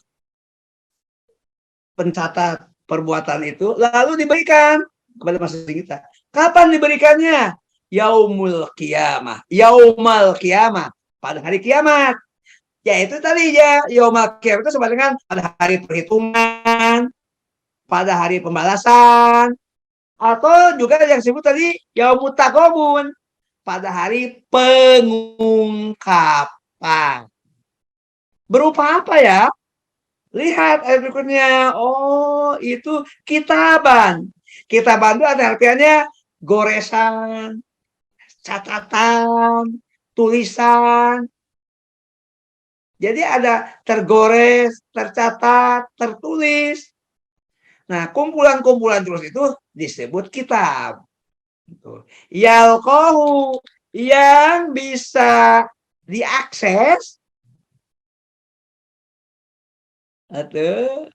pencatat perbuatan itu, lalu diberikan kepada masing-masing kita. Kapan diberikannya? Yaumul qiyamah. Yaumal qiyamah. Pada hari kiamat. Yaitu tadi ya, yaumul qiyamah itu sama dengan pada hari perhitungan, pada hari pembalasan, atau juga yang disebut tadi yaumut taqabun, pada hari pengungkapan. Berupa apa ya? Lihat ayat berikutnya. Oh, itu kitaban. Kitaban itu ada artinya goresan, catatan, tulisan. Jadi ada tergores, tercatat, tertulis. Nah, kumpulan-kumpulan terus itu disebut kitab. Yalqahu, yang bisa diakses, atau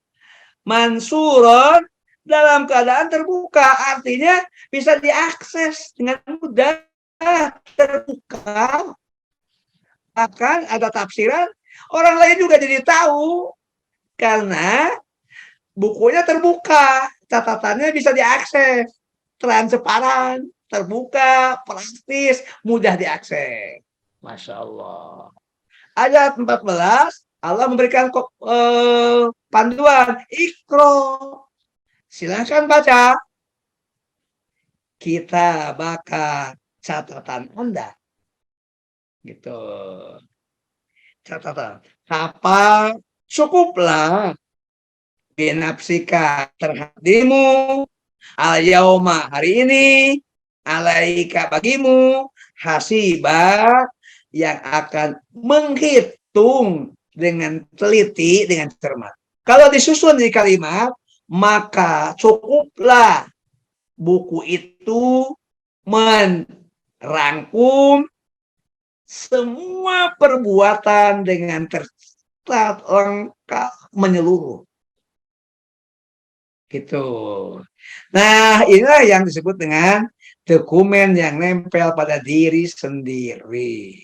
mansuron, dalam keadaan terbuka, artinya bisa diakses dengan mudah, terbuka. Bahkan ada tafsiran, orang lain juga jadi tahu karena bukunya terbuka, catatannya bisa diakses, transparan, terbuka, praktis, mudah diakses. Masya Allah. Ayat 14, Allah memberikan panduan, Iqra, silakan baca. Kita bakal catatan Anda. Gitu. Catatan. Apa? Cukuplah binapsika terhadap dirimu, al-yauma, hari ini, alaika, bagimu, hasiba, yang akan menghitung dengan teliti, dengan cermat. Kalau disusun di kalimat, maka cukuplah buku itu merangkum semua perbuatan dengan tercatat lengkap menyeluruh. Gitu. Nah, inilah yang disebut dengan dokumen yang nempel pada diri sendiri.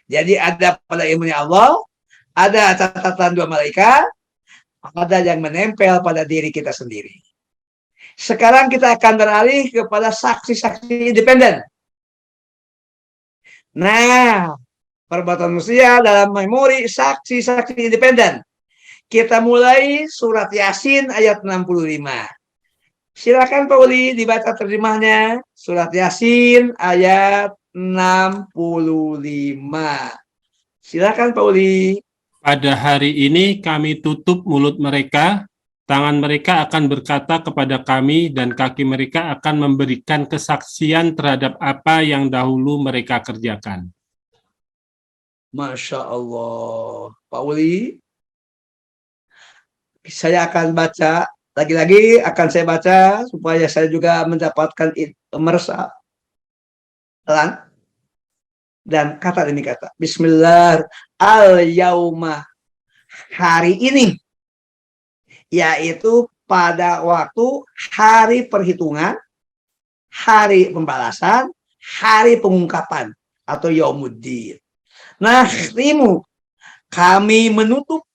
Jadi ada pada ilmunya Allah, ada catatan dua malaikat, ada yang menempel pada diri kita sendiri. Sekarang kita akan beralih kepada saksi-saksi independen. Nah, perbuatan manusia dalam memori saksi-saksi independen. Kita mulai surat Yasin ayat 65. Silakan Pak Uli dibaca terjemahnya. Surat Yasin ayat 65. Silakan Pak Uli. Pada hari ini kami tutup mulut mereka Tangan mereka akan berkata kepada kami dan kaki mereka akan memberikan kesaksian terhadap apa yang dahulu mereka kerjakan. Masya Allah. Pak Uli, saya akan baca, lagi-lagi akan saya baca supaya saya juga mendapatkan meresap. Dan kata demi kata. Bismillah al-yauma, hari ini, yaitu pada waktu hari perhitungan, hari pembalasan, hari pengungkapan atau yaumuddin. Nahrimu, kami menutup,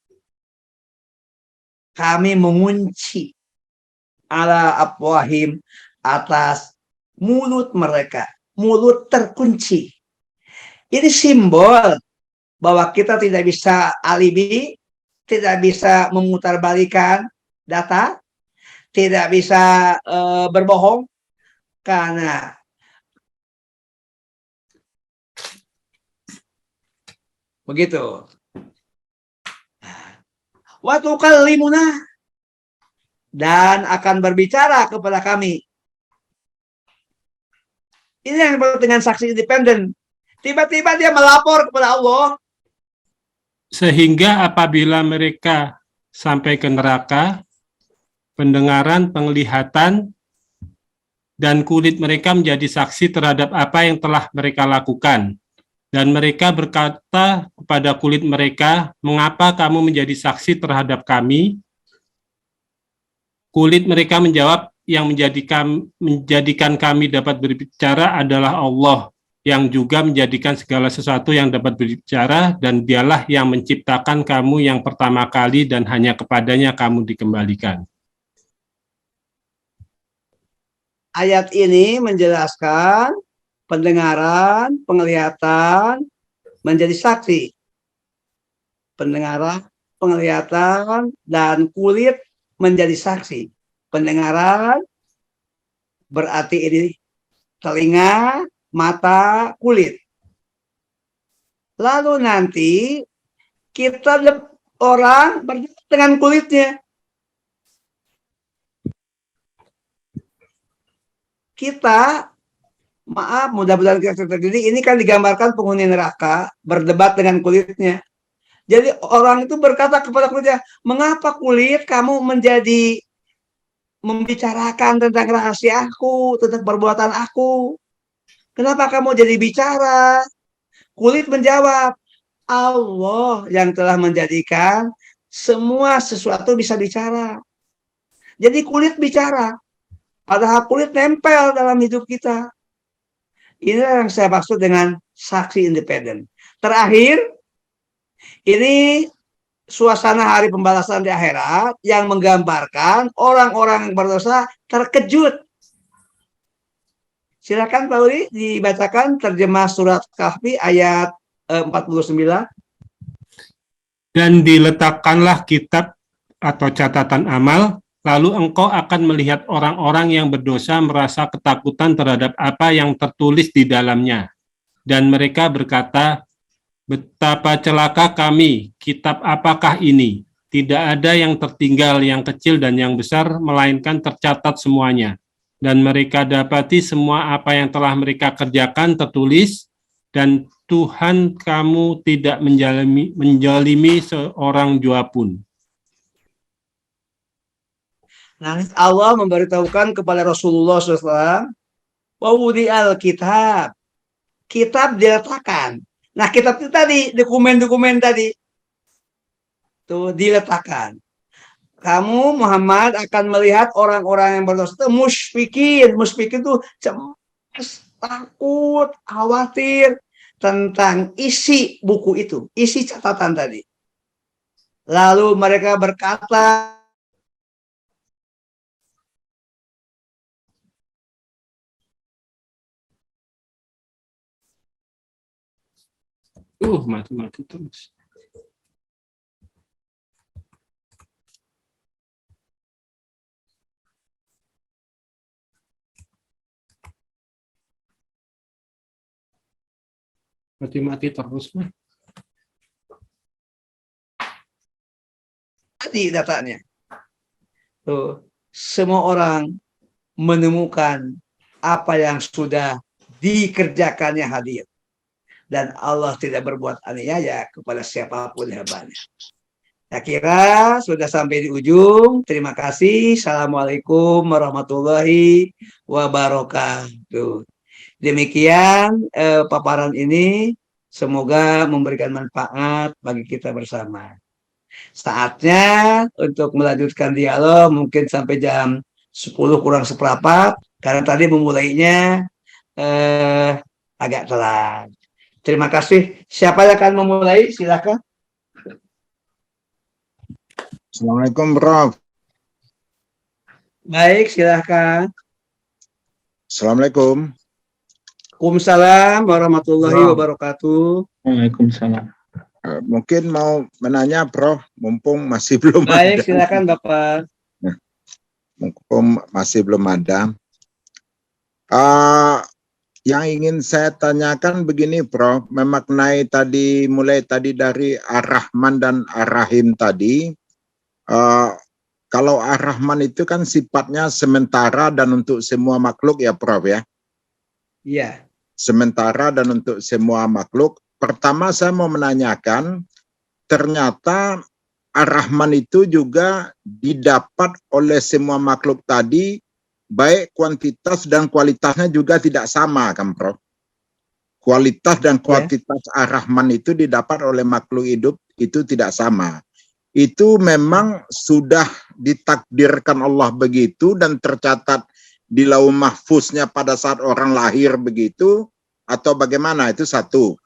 kami mengunci ala afwahim, atas mulut mereka, mulut terkunci. Ini simbol bahwa kita tidak bisa alibi, tidak bisa memutarbalikan data, tidak bisa berbohong, karena begitu. Wa tukallimuna, dan akan berbicara kepada kami. Ini yang disebut dengan saksi independen. Tiba-tiba dia melapor kepada Allah. Sehingga apabila mereka sampai ke neraka, pendengaran, penglihatan, dan kulit mereka menjadi saksi terhadap apa yang telah mereka lakukan. Dan mereka berkata kepada kulit mereka, mengapa kamu menjadi saksi terhadap kami? Kulit mereka menjawab, yang menjadikan kami dapat berbicara adalah Allah, yang juga menjadikan segala sesuatu yang dapat berbicara, dan dialah yang menciptakan kamu yang pertama kali, dan hanya kepadanya kamu dikembalikan. Ayat ini menjelaskan pendengaran, penglihatan menjadi saksi. Pendengaran, penglihatan, dan kulit menjadi saksi. Pendengaran berarti ini telinga, mata, kulit. Lalu nanti kita orang berdebat dengan kulitnya. Kita, maaf, mudah-mudahan kita terjadi, ini kan digambarkan penghuni neraka berdebat dengan kulitnya. Jadi orang itu berkata kepada kulitnya, mengapa kulit kamu menjadi membicarakan tentang rahasia aku, tentang perbuatan aku? Kenapa kamu jadi bicara? Kulit menjawab, Allah yang telah menjadikan semua sesuatu bisa bicara. Jadi kulit bicara, padahal kulit nempel dalam hidup kita. Inilah yang saya maksud dengan saksi independen. Terakhir, ini suasana hari pembalasan di akhirat yang menggambarkan orang-orang yang berdosa terkejut. Silakan Pak Uri dibacakan terjemah surat Kahfi ayat 49. Dan diletakkanlah kitab atau catatan amal, lalu engkau akan melihat orang-orang yang berdosa merasa ketakutan terhadap apa yang tertulis di dalamnya. Dan mereka berkata, betapa celaka kami, kitab apakah ini? Tidak ada yang tertinggal, yang kecil dan yang besar, melainkan tercatat semuanya. Dan mereka dapati semua apa yang telah mereka kerjakan tertulis, dan Tuhan kamu tidak menjalimi seorang jua pun. Nah, Allah memberitahukan kepada Rasulullah SAW, wawudi al-kitab, kitab diletakkan. Nah, kitab itu tadi, dokumen-dokumen tadi, tuh diletakkan. Kamu Muhammad akan melihat orang-orang yang berdosa itu musyfikin itu cemas, takut, khawatir tentang isi buku itu, isi catatan tadi. Lalu mereka berkata, mati terus. Mati terus mah. tadi datanya. Tuh, semua orang menemukan apa yang sudah dikerjakannya hadir. Dan Allah tidak berbuat aniaya kepada siapapun hambanya. Saya kira sudah sampai di ujung. Terima kasih. Assalamualaikum warahmatullahi wabarakatuh. Demikian paparan ini. Semoga memberikan manfaat bagi kita bersama. Saatnya untuk melanjutkan dialog mungkin sampai jam 10 kurang seperempat. Karena tadi memulainya agak telat. Terima kasih. Siapa yang akan memulai? Silakan. Assalamualaikum, Prof. Baik, silakan. Assalamualaikum. Waalaikumsalam warahmatullahi Prof. wabarakatuh. Waalaikumsalam. Mungkin mau menanya, Prof, mumpung masih belum Baik, ada. silakan Bapak. Mumpung masih belum ada. Yang ingin saya tanyakan begini, Prof, memaknai tadi, mulai tadi dari Ar-Rahman dan Ar-Rahim tadi. Kalau Ar-Rahman itu kan sifatnya sementara dan untuk semua makhluk ya, Prof ya. Iya. Sementara dan untuk semua makhluk. Pertama saya mau menanyakan, ternyata Ar-Rahman itu juga didapat oleh semua makhluk tadi, baik kuantitas dan kualitasnya juga tidak sama kan, Prof? Kualitas dan kuantitas Ar-Rahman itu didapat oleh makhluk hidup itu tidak sama. Itu memang sudah ditakdirkan Allah begitu dan tercatat di lauh mahfuznya pada saat orang lahir begitu, atau bagaimana? Itu satu.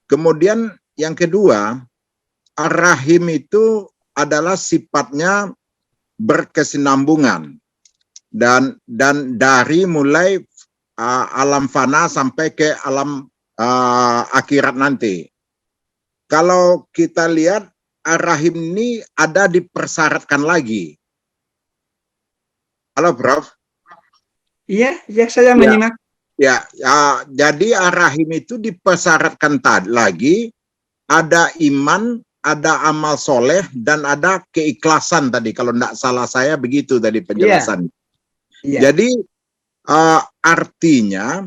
Kemudian yang kedua, Ar-Rahim itu adalah sifatnya berkesinambungan dan dari mulai alam fana sampai ke alam akhirat nanti. Kalau kita lihat Ar-Rahim ini ada dipersyaratkan lagi. Halo, Prof. Iya, ya saya menyimak. Ya, jadi Ar-Rahim itu dipersyaratkan lagi, ada iman, ada amal soleh, dan ada keikhlasan tadi. Kalau tidak salah saya begitu tadi penjelasan. Iya. Jadi artinya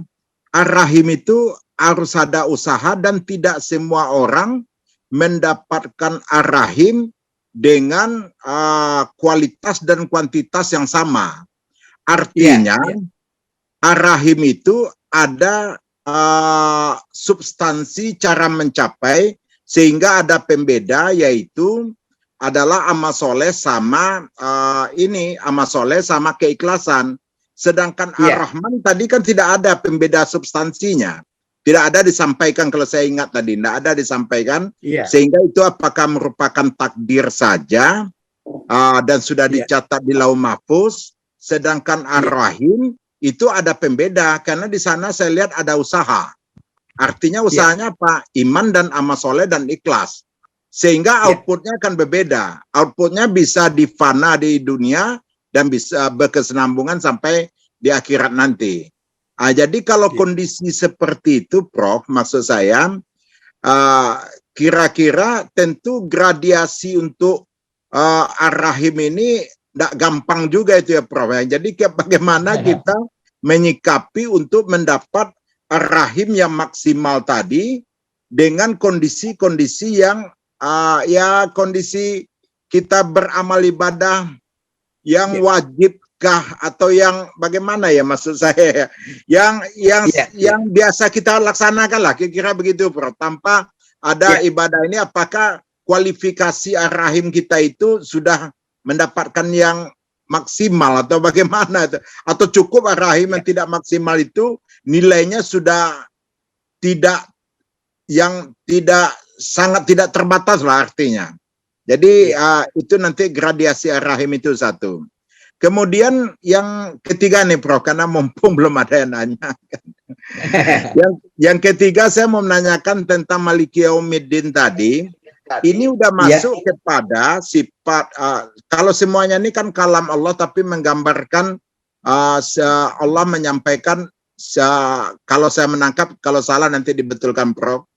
Ar-Rahim itu harus ada usaha dan tidak semua orang mendapatkan Ar-Rahim dengan kualitas dan kuantitas yang sama. Artinya Ar-Rahim itu ada substansi cara mencapai sehingga ada pembeda, yaitu adalah amal soleh sama amal soleh sama keikhlasan. Sedangkan Ar-Rahman tadi kan tidak ada pembeda substansinya. Tidak ada disampaikan, kalau saya ingat tadi, tidak ada disampaikan. Sehingga itu apakah merupakan takdir saja dan sudah dicatat di lauh mahfuz. Sedangkan Ar-Rahim itu ada pembeda, karena di sana saya lihat ada usaha. Artinya usahanya apa? Iman dan amal soleh dan ikhlas. Sehingga outputnya akan berbeda. Outputnya bisa difana di dunia dan bisa berkesinambungan sampai di akhirat nanti. Jadi kalau kondisi seperti itu, Prof, maksud saya, kira-kira tentu gradiasi untuk Ar-Rahim ini tidak gampang juga itu ya, Prof. Jadi bagaimana kita menyikapi untuk mendapat Ar-Rahim yang maksimal tadi dengan kondisi-kondisi yang kondisi kita beramal ibadah yang wajibkah atau yang bagaimana ya, maksud saya yang biasa kita laksanakan lah, kira-kira begitu, Prof. Tanpa ada ibadah ini, apakah kualifikasi Ar-Rahim kita itu sudah mendapatkan yang maksimal atau bagaimana, atau cukup Ar-Rahim yang tidak maksimal itu nilainya sudah sangat tidak terbatas lah artinya. Jadi itu nanti gradiasi Ar-Rahim itu satu. Kemudian yang ketiga nih, Prof, karena mumpung belum ada yang nanya. yang ketiga saya mau menanyakan tentang Maliki Yaumiddin tadi. Ini udah masuk kepada sifat, kalau semuanya ini kan kalam Allah, tapi menggambarkan Allah menyampaikan, kalau saya menangkap, kalau salah nanti dibetulkan, Prof.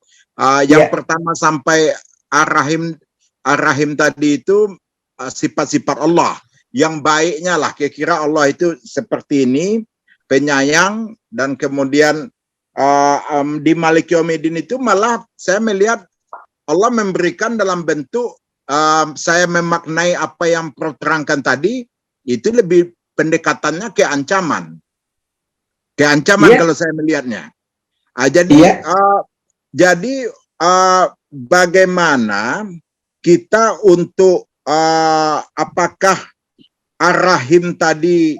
Yang pertama sampai Ar-Rahim tadi itu sifat-sifat Allah. yang baiknya lah. Kira-kira Allah itu seperti ini, penyayang, dan kemudian di Malik Yaumiddin itu malah saya melihat Allah memberikan dalam bentuk saya memaknai apa yang Prof terangkan tadi, itu lebih pendekatannya ke ancaman. Ke ancaman kalau saya melihatnya. Jadi bagaimana kita untuk apakah ar-rahim tadi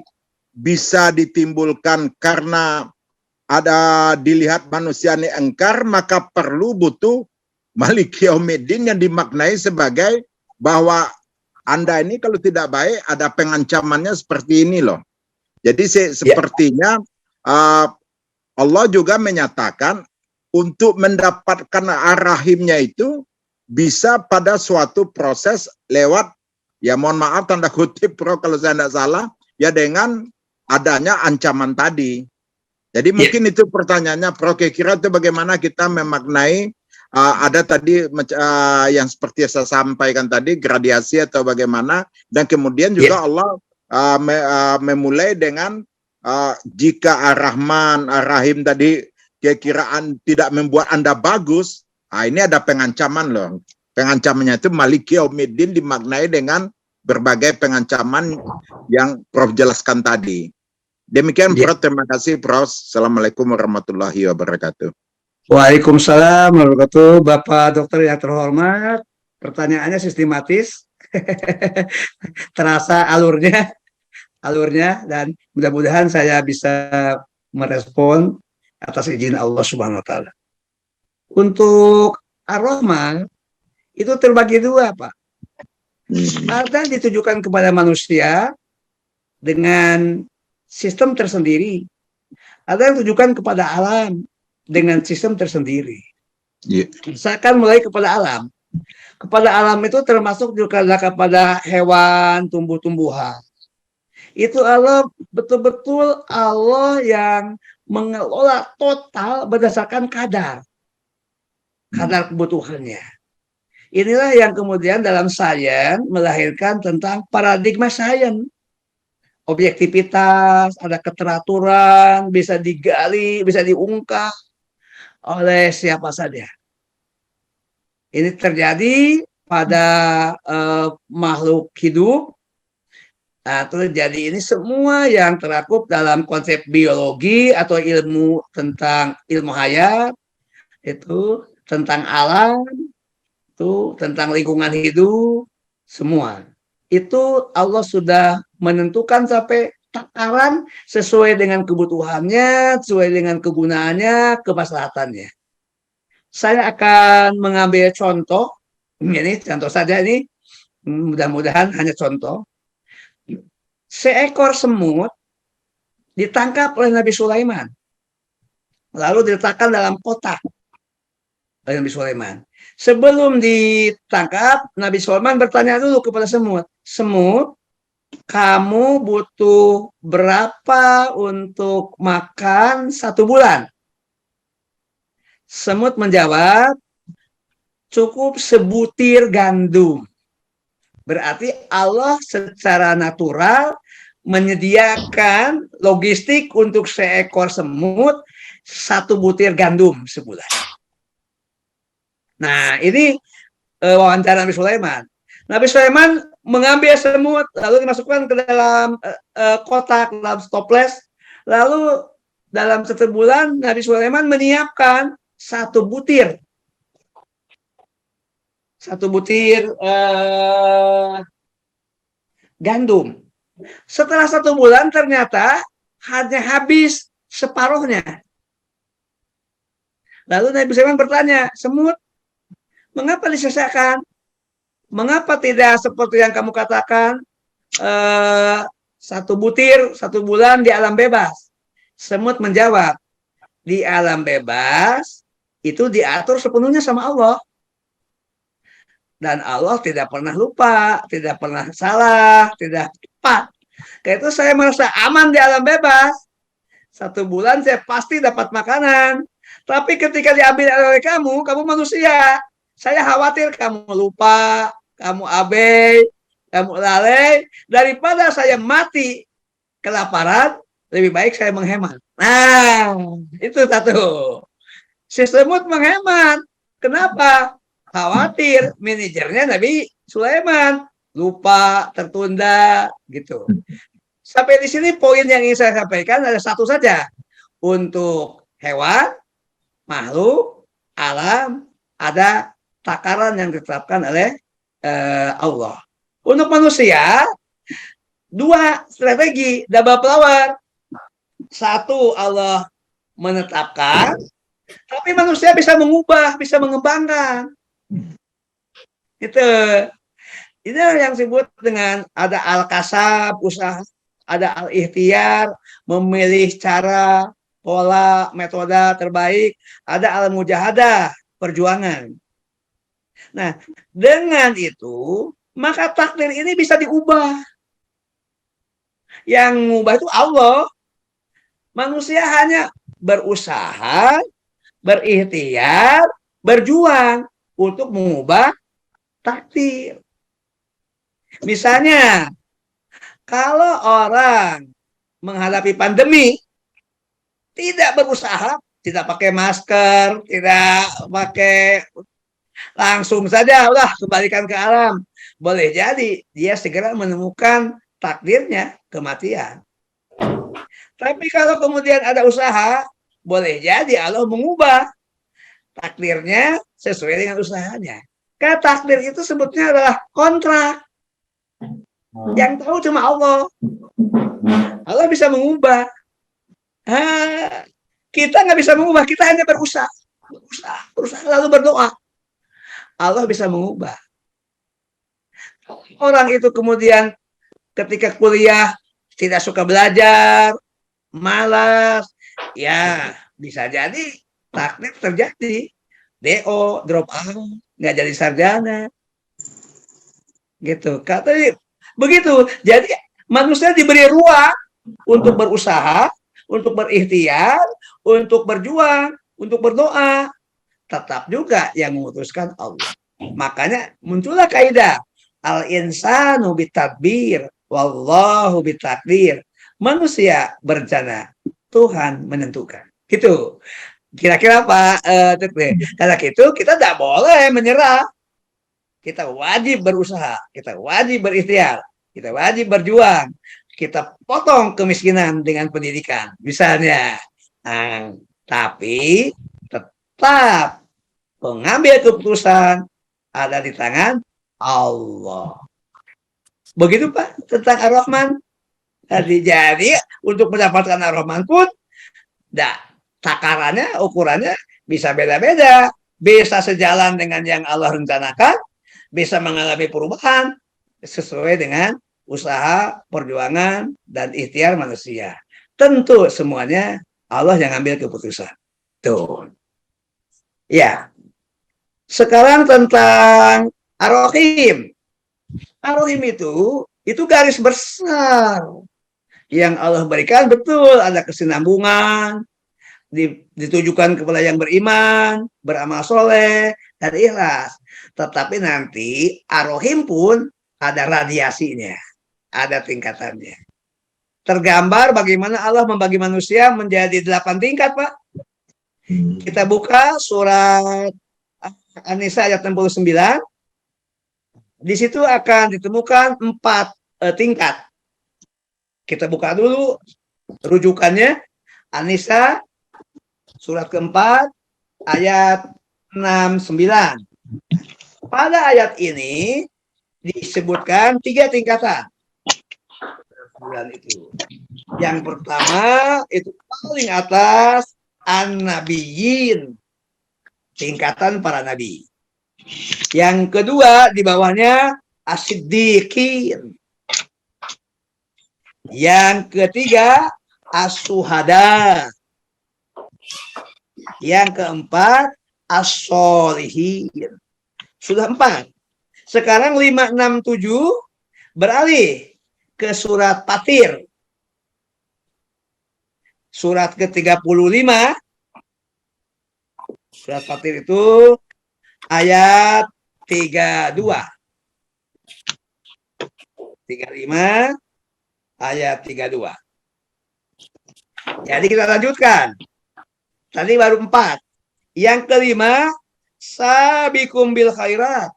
bisa ditimbulkan karena ada dilihat manusia ini engkar, maka butuh Malik Yaumiddin yang dimaknai sebagai bahwa Anda ini kalau tidak baik ada pengancamannya seperti ini loh. Jadi sepertinya Allah juga menyatakan untuk mendapatkan ar-rahimnya itu bisa pada suatu proses lewat, ya mohon maaf tanda kutip Prof kalau saya tidak salah, ya dengan adanya ancaman tadi. Jadi mungkin itu pertanyaannya Prof, kira-kira itu bagaimana kita memaknai ada tadi yang seperti saya sampaikan tadi gradiasi atau bagaimana, dan kemudian juga Allah memulai dengan jika ar-Rahman, ar-Rahim tadi kira-kiraan tidak membuat Anda bagus, ini ada pengancaman loh. Pengancamannya itu Malik Yaumiddin dimaknai dengan berbagai pengancaman yang Prof jelaskan tadi. Demikian Prof, terima kasih Prof. Assalamualaikum warahmatullahi wabarakatuh. Waalaikumsalam warahmatullahi wabarakatuh. Bapak Dokter yang terhormat, pertanyaannya sistematis, terasa alurnya, dan mudah-mudahan saya bisa merespon atas izin Allah Subhanahu Wa Taala. Untuk ar-Rahman itu terbagi dua, Pak. Ada yang ditujukan kepada manusia dengan sistem tersendiri, ada yang ditujukan kepada alam dengan sistem tersendiri. Misalkan mulai kepada alam. Kepada alam itu termasuk juga kepada hewan, tumbuh-tumbuhan. Itu Allah betul-betul Allah yang mengelola total berdasarkan kadar kebutuhannya. Inilah yang kemudian dalam sains melahirkan tentang paradigma sains. Objektivitas, ada keteraturan, bisa digali, bisa diungkap oleh siapa saja. Ini terjadi pada makhluk hidup. Terjadi ini semua yang terakup dalam konsep biologi atau ilmu tentang ilmu hayat, itu tentang alam, itu tentang lingkungan hidup, semua. Itu Allah sudah menentukan sampai takaran sesuai dengan kebutuhannya, sesuai dengan kegunaannya, kemaslahatannya. Saya akan mengambil contoh, ini contoh saja ini, mudah-mudahan hanya contoh. Seekor semut ditangkap oleh Nabi Sulaiman, lalu diletakkan dalam kotak oleh Nabi Sulaiman. Sebelum ditangkap, Nabi Sulaiman bertanya dulu kepada semut, semut, kamu butuh berapa untuk makan 1 bulan? Semut menjawab, cukup sebutir gandum. Berarti Allah secara natural menyediakan logistik untuk seekor semut 1 butir gandum sebulan. Nah, ini wawancara Nabi Sulaiman. Nabi Sulaiman mengambil semut, lalu dimasukkan ke dalam kotak, dalam toples. Lalu dalam 1 bulan, Nabi Sulaiman menyiapkan 1 butir. 1 butir gandum. Setelah 1 bulan, ternyata hanya habis separuhnya. Lalu Nabi Sulaiman bertanya, semut, mengapa disisakan? Mengapa tidak seperti yang kamu katakan 1 butir 1 bulan di alam bebas? Semut menjawab, di alam bebas itu diatur sepenuhnya sama Allah. Dan Allah tidak pernah lupa, tidak pernah salah, tidak cepat. Karena itu saya merasa aman di alam bebas. 1 bulan saya pasti dapat makanan. Tapi ketika diambil oleh kamu manusia, saya khawatir kamu lupa, kamu abai, kamu lalai, daripada saya mati kelaparan, lebih baik saya menghemat. Nah, itu satu. Si semut menghemat. Kenapa? Khawatir manajernya Nabi Sulaiman lupa, tertunda, gitu. Sampai di sini poin yang ingin saya sampaikan ada satu saja. Untuk hewan, makhluk, alam, ada takaran yang ditetapkan oleh Allah. Untuk manusia, dua strategi, double power. Satu, Allah menetapkan, tapi manusia bisa mengubah, bisa mengembangkan. Itu. Ini yang disebut dengan ada al-kasab, usaha, ada al-ikhtiar, memilih cara, pola, metode terbaik, ada al-mujahadah, perjuangan. Nah, dengan itu, maka takdir ini bisa diubah. Yang mengubah itu Allah. Manusia hanya berusaha, berikhtiar, berjuang untuk mengubah takdir. Misalnya, kalau orang menghadapi pandemi, tidak berusaha, tidak pakai masker, tidak pakai, langsung saja, udah kembalikan ke alam. Boleh jadi dia segera menemukan takdirnya kematian. Tapi kalau kemudian ada usaha, boleh jadi Allah mengubah takdirnya sesuai dengan usahanya. Karena takdir itu sebetulnya adalah kontrak. Yang tahu cuma Allah. Allah bisa mengubah. Kita nggak bisa mengubah, kita hanya berusaha. Berusaha lalu berdoa. Allah bisa mengubah. Orang itu kemudian ketika kuliah tidak suka belajar, malas, ya bisa jadi takdir terjadi. DO, drop out, nggak jadi sarjana. Gitu. Katanya begitu. Jadi manusia diberi ruang untuk berusaha, untuk berikhtiar, untuk berjuang, untuk berdoa. Tetap juga yang memutuskan Allah. Makanya muncullah kaidah al-insanu bitadbir, wallahu bitakdir. Manusia berencana, Tuhan menentukan. Gitu. Kira-kira Pak, karena itu kita tidak boleh menyerah. Kita wajib berusaha, kita wajib berikhtiar, kita wajib berjuang. Kita potong kemiskinan dengan pendidikan, misalnya. Nah, tapi tetap pengambil keputusan ada di tangan Allah. Begitu Pak tentang Ar-Rahman. Jadi untuk mendapatkan Ar-Rahman pun takarannya, ukurannya bisa beda-beda. Bisa sejalan dengan yang Allah rencanakan, bisa mengalami perubahan sesuai dengan usaha, perjuangan, dan ikhtiar manusia. Tentu semuanya Allah yang ambil keputusan. Tuh. Ya. Sekarang tentang Ar-Rahim. Ar-Rahim itu garis besar yang Allah berikan, betul ada kesinambungan, ditujukan kepada yang beriman, beramal soleh, dan ikhlas. Tetapi nanti Ar-Rahim pun ada radiasinya, ada tingkatannya. Tergambar bagaimana Allah membagi manusia menjadi 8 tingkat, Pak. Kita buka surat An-Nisa ayat 69. Di situ akan ditemukan 4 tingkat. Kita buka dulu rujukannya. An-Nisa surat keempat ayat 69. Pada ayat ini disebutkan 3 tingkatan. Itu. Yang pertama itu paling atas an-nabiyyin, tingkatan para nabi. Yang kedua di bawahnya as-siddiqin. Yang ketiga as-suhada. Yang keempat as-sholihin. Sudah 4. Sekarang 5, 6, 7 beralih ke surat Fatir. Surat ke-35. Surat Fatir itu ayat 32. 35 ayat 32. Jadi kita lanjutkan. Tadi baru 4. Yang kelima, sabiqum bil khairat.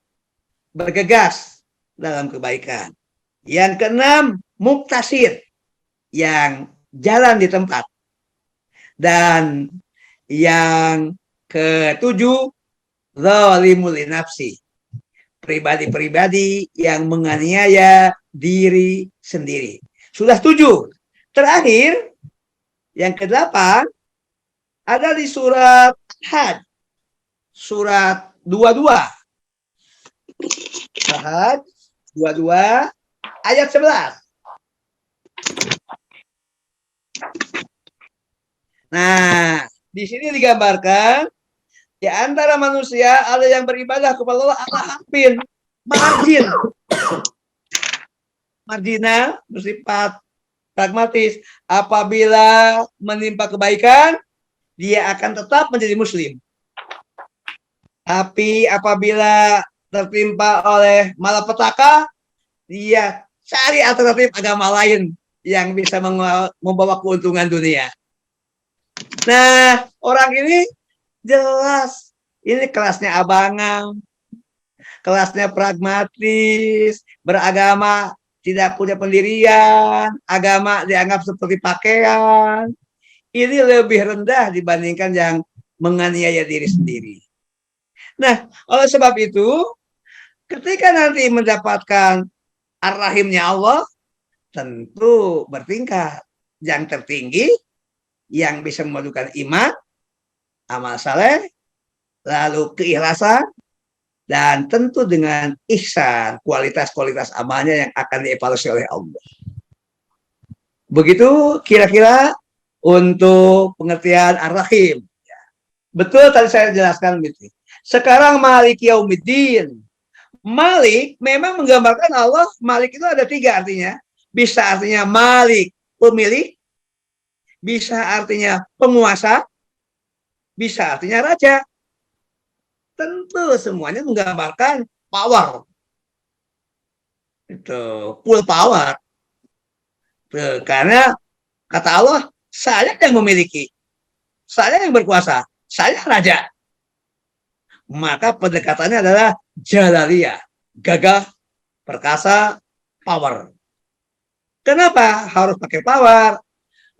Bergegas dalam kebaikan. Yang keenam, muktasid. Yang jalan di tempat. Dan yang ketujuh, zalimul nafsi. Pribadi-pribadi yang menganiaya diri sendiri. Sudah 7. Terakhir, yang ke-8 ada di surat Hajj. Surat 22. Hajj 22 ayat 11. Nah, di sini digambarkan di antara manusia ada yang beribadah kepada Allah al-hafin, marginal, bersifat pragmatis. Apabila menimpa kebaikan, dia akan tetap menjadi muslim. Tapi apabila tertimpa oleh malapetaka, dia cari alternatif agama lain yang bisa membawa keuntungan dunia. Nah, orang ini jelas ini kelasnya abangan, kelasnya pragmatis, beragama tidak punya pendirian, agama dianggap seperti pakaian. Ini lebih rendah dibandingkan yang menganiaya diri sendiri. Nah, oleh sebab itu, ketika nanti mendapatkan ar-rahimnya Allah, tentu bertingkat. Yang tertinggi, yang bisa memadukan iman, amal saleh, lalu keikhlasan, dan tentu dengan ihsan, kualitas-kualitas amalnya yang akan dievaluasi oleh Allah. Begitu kira-kira untuk pengertian ar-rahim. Betul tadi saya jelaskan gitu. Sekarang Malik Yaumiddin. Malik memang menggambarkan Allah. Malik itu ada 3 artinya. Bisa artinya Malik, pemilik. Bisa artinya penguasa. Bisa artinya raja. Tentu semuanya menggambarkan power. Itu full power. Karena kata Allah, saya yang memiliki. Saya yang berkuasa. Saya raja. Maka pendekatannya adalah jalaliyah, gagah, perkasa, power. Kenapa harus pakai power?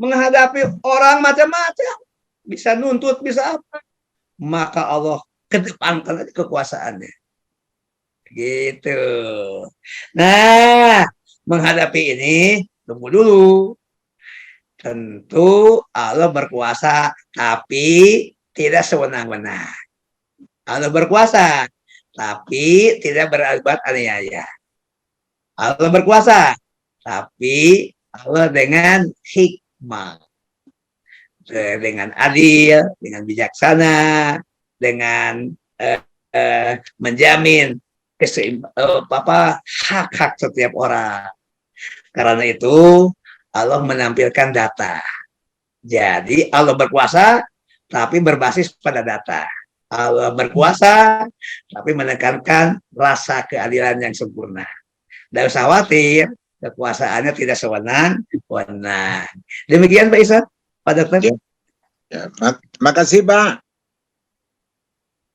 Menghadapi orang macam-macam, bisa nuntut, bisa apa. Maka Allah kedepankan kekuasaannya. Gitu. Nah, menghadapi ini, tunggu dulu. Tentu Allah berkuasa, tapi tidak sewenang-wenang. Allah berkuasa, tapi tidak berbuat aniaya. Allah berkuasa, tapi Allah dengan hikmah, dengan adil, dengan bijaksana, dengan menjamin hak-hak setiap orang. Karena itu Allah menampilkan data. Jadi Allah berkuasa, tapi berbasis pada data. Allah berkuasa, tapi menekankan rasa keadilan yang sempurna. Tidak usah khawatir, kekuasaannya tidak sewenang-wenang. Demikian Pak Isa, Pak Dokter. Ya, makasih Pak.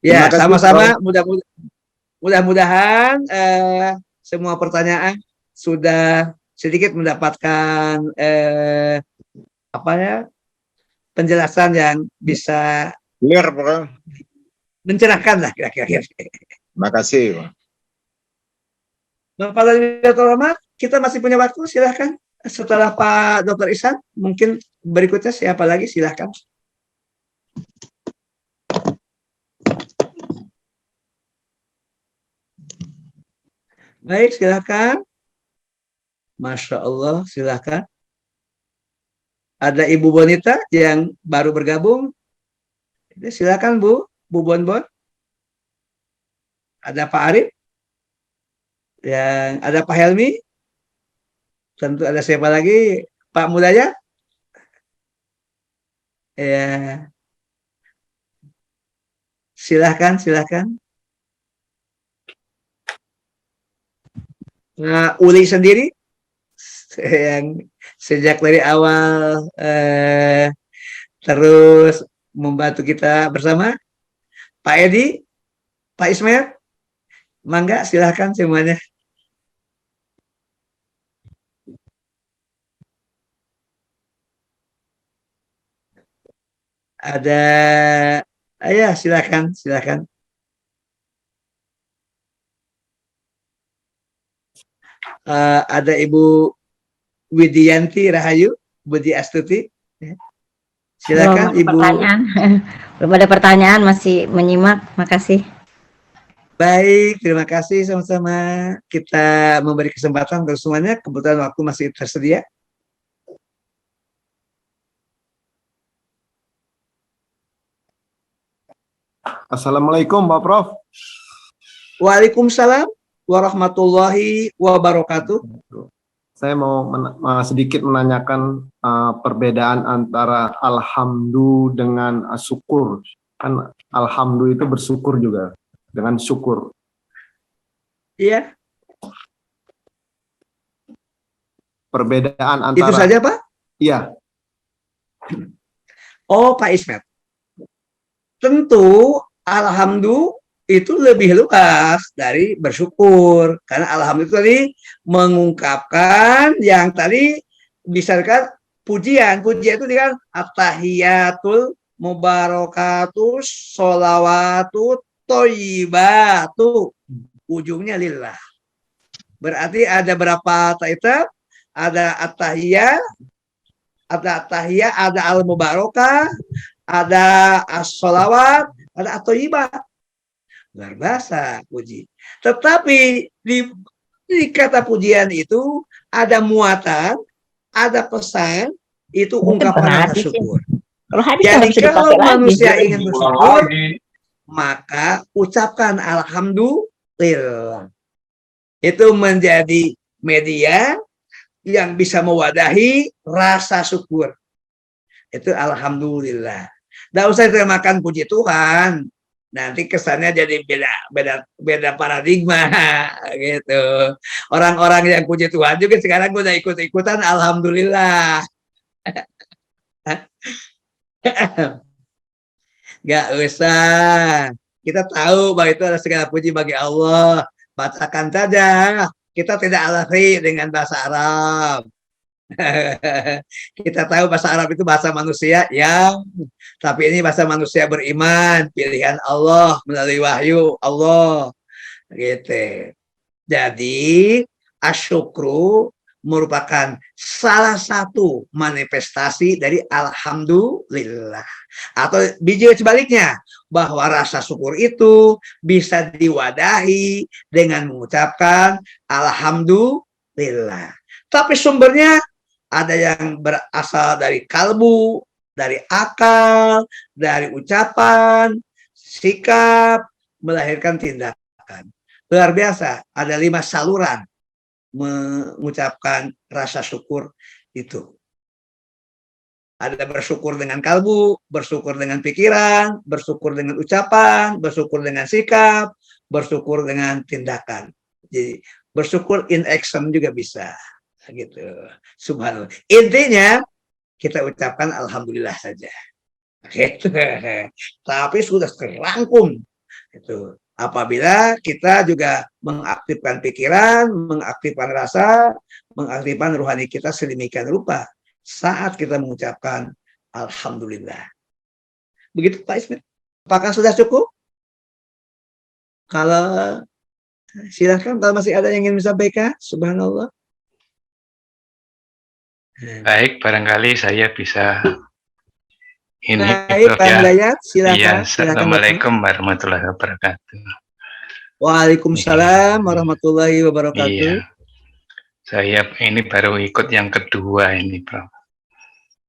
Ya, sama-sama. Mudah-mudahan semua pertanyaan sudah sedikit mendapatkan penjelasan yang bisa clear, Bro. mencerahkan lah kira-kira. Makasih, Pak. Bapak dan Ibu terhormat, kita masih punya waktu, silahkan. Setelah Pak Dr. Ihsan, mungkin berikutnya siapa lagi, silahkan. Baik, silahkan. Masya Allah, silahkan. Ada Ibu Bonita yang baru bergabung. Silahkan Bu Bonbon. Ada Pak Arif. Yang ada Pak Helmi. Tentu ada siapa lagi? Pak Mudaya. Ya. Silahkan. Uli sendiri, yang sejak dari awal terus membantu kita bersama. Pak Edi, Pak Ismail, mangga silahkan semuanya. Ada, ya silahkan. Ada Ibu Widianti Rahayu, Budi Astuti. Silakan Ibu. Belum ada pertanyaan, masih menyimak. Makasih. Baik, terima kasih sama-sama. Kita memberi kesempatan untuk semuanya. Kebetulan waktu masih tersedia. Assalamualaikum Pak Prof. Waalaikumsalam warahmatullahi wabarakatuh. Saya mau sedikit menanyakan perbedaan antara alhamdulillah dengan syukur. Kan alhamdulillah itu bersyukur juga dengan syukur. Iya. Perbedaan antara. Itu saja Pak? Iya. Oh Pak Ismet. Tentu alhamdulillah itu lebih luas dari bersyukur, karena alhamdulillah itu tadi mengungkapkan yang tadi misalkan pujian itu kan at-tahiyatul mubarakatus sholawatu thayyibatu, ujungnya lillah. Berarti ada berapa ta'itab? Ada at-tahiyah, ada al-mubarakah, ada as-sholawat, ada at-thayyibah. Luar biasa puji. Tetapi di kata pujian itu ada muatan, ada pesan, itu ungkapan rasa syukur. Jadi kalau manusia ingin bersyukur, maka ucapkan alhamdulillah. Itu menjadi media yang bisa mewadahi rasa syukur. Itu alhamdulillah. Tidak usah terjemahkan puji Tuhan. Nanti kesannya jadi beda paradigma gitu. Orang-orang yang puji Tuhan juga sekarang udah ikut-ikutan alhamdulillah. Gak usah. Kita tahu bahwa itu adalah segala puji bagi Allah. Bacakan saja. Kita tidak alfi dengan bahasa Arab. Kita tahu bahasa Arab itu bahasa manusia yang, tapi ini bahasa manusia beriman, pilihan Allah melalui wahyu Allah gitu. Jadi asyukru merupakan salah satu manifestasi dari alhamdulillah, atau biji sebaliknya, bahwa rasa syukur itu bisa diwadahi dengan mengucapkan alhamdulillah. Tapi sumbernya ada yang berasal dari kalbu, dari akal, dari ucapan, sikap, melahirkan tindakan. Luar biasa, ada 5 saluran mengucapkan rasa syukur itu. Ada bersyukur dengan kalbu, bersyukur dengan pikiran, bersyukur dengan ucapan, bersyukur dengan sikap, bersyukur dengan tindakan. Jadi bersyukur in action juga bisa. Gitu. Subhanallah. Intinya kita ucapkan alhamdulillah saja. Gitu. Tapi sudah terangkum. Itu. Apabila kita juga mengaktifkan pikiran, mengaktifkan rasa, mengaktifkan rohani kita sedemikian rupa saat kita mengucapkan alhamdulillah. Begitu Pak Ismet. Apakah sudah cukup? Kalau silakan, kalau masih ada yang ingin disampaikan. Subhanallah. Baik, barangkali saya bisa ini. Baik, Pak Hidayat, silakan. Iya, Assalamualaikum warahmatullahi wabarakatuh. Waalaikumsalam warahmatullahi wabarakatuh. Iya, saya ini baru ikut yang kedua ini, Prof.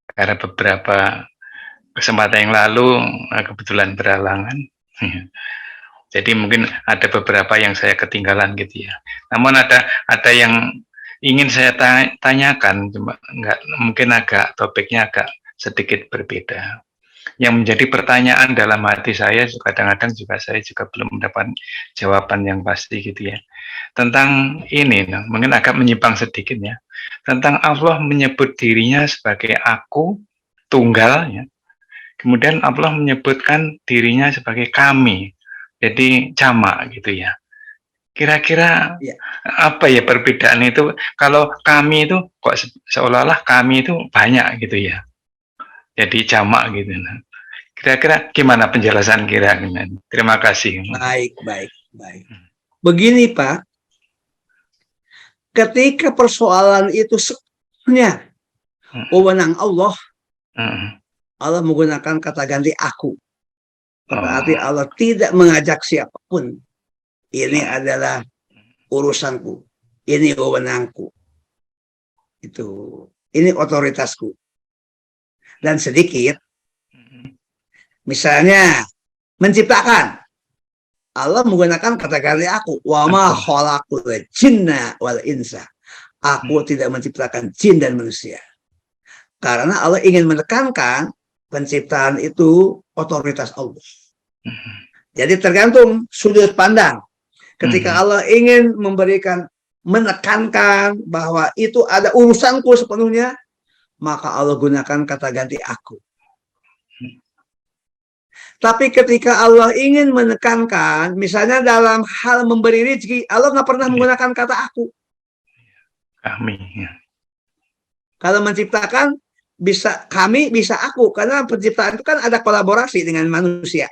Karena beberapa kesempatan yang lalu kebetulan beralangan. Jadi mungkin ada beberapa yang saya ketinggalan gitu ya. Namun ada yang ingin saya tanyakan, cuma mungkin topiknya agak sedikit berbeda. Yang menjadi pertanyaan dalam hati saya kadang-kadang juga saya juga belum mendapat jawaban yang pasti gitu ya. Tentang ini, nah, mungkin agak menyimpang sedikit ya. Tentang Allah menyebut dirinya sebagai aku tunggal ya. Kemudian Allah menyebutkan dirinya sebagai kami. Jadi jamak gitu ya. Kira-kira Ya. apa ya perbedaan itu? Kalau kami itu kok seolah-olah kami itu banyak gitu ya. Jadi jamak gitu. Nah, kira-kira gimana penjelasan kira-kira? Terima kasih. Baik, baik, baik. Begini Pak, ketika persoalan itu sebenarnya wewenang Allah, Allah menggunakan kata ganti aku. Berarti Allah tidak mengajak siapapun. Ini adalah urusanku. Ini wewenangku. Itu. Ini otoritasku. Dan sedikit, misalnya menciptakan. Allah menggunakan kata ganti aku. Wa ma khalaqul jinna wal insa. Aku tidak menciptakan jin dan manusia. Karena Allah ingin menekankan penciptaan itu otoritas Allah. Jadi tergantung sudut pandang. Ketika Allah ingin menekankan bahwa itu ada urusanku sepenuhnya, maka Allah gunakan kata ganti aku. Tapi ketika Allah ingin menekankan, misalnya dalam hal memberi rezeki, Allah nggak pernah menggunakan kata aku. Kami. Ya. Kalau menciptakan, bisa kami, bisa aku. Karena penciptaan itu kan ada kolaborasi dengan manusia.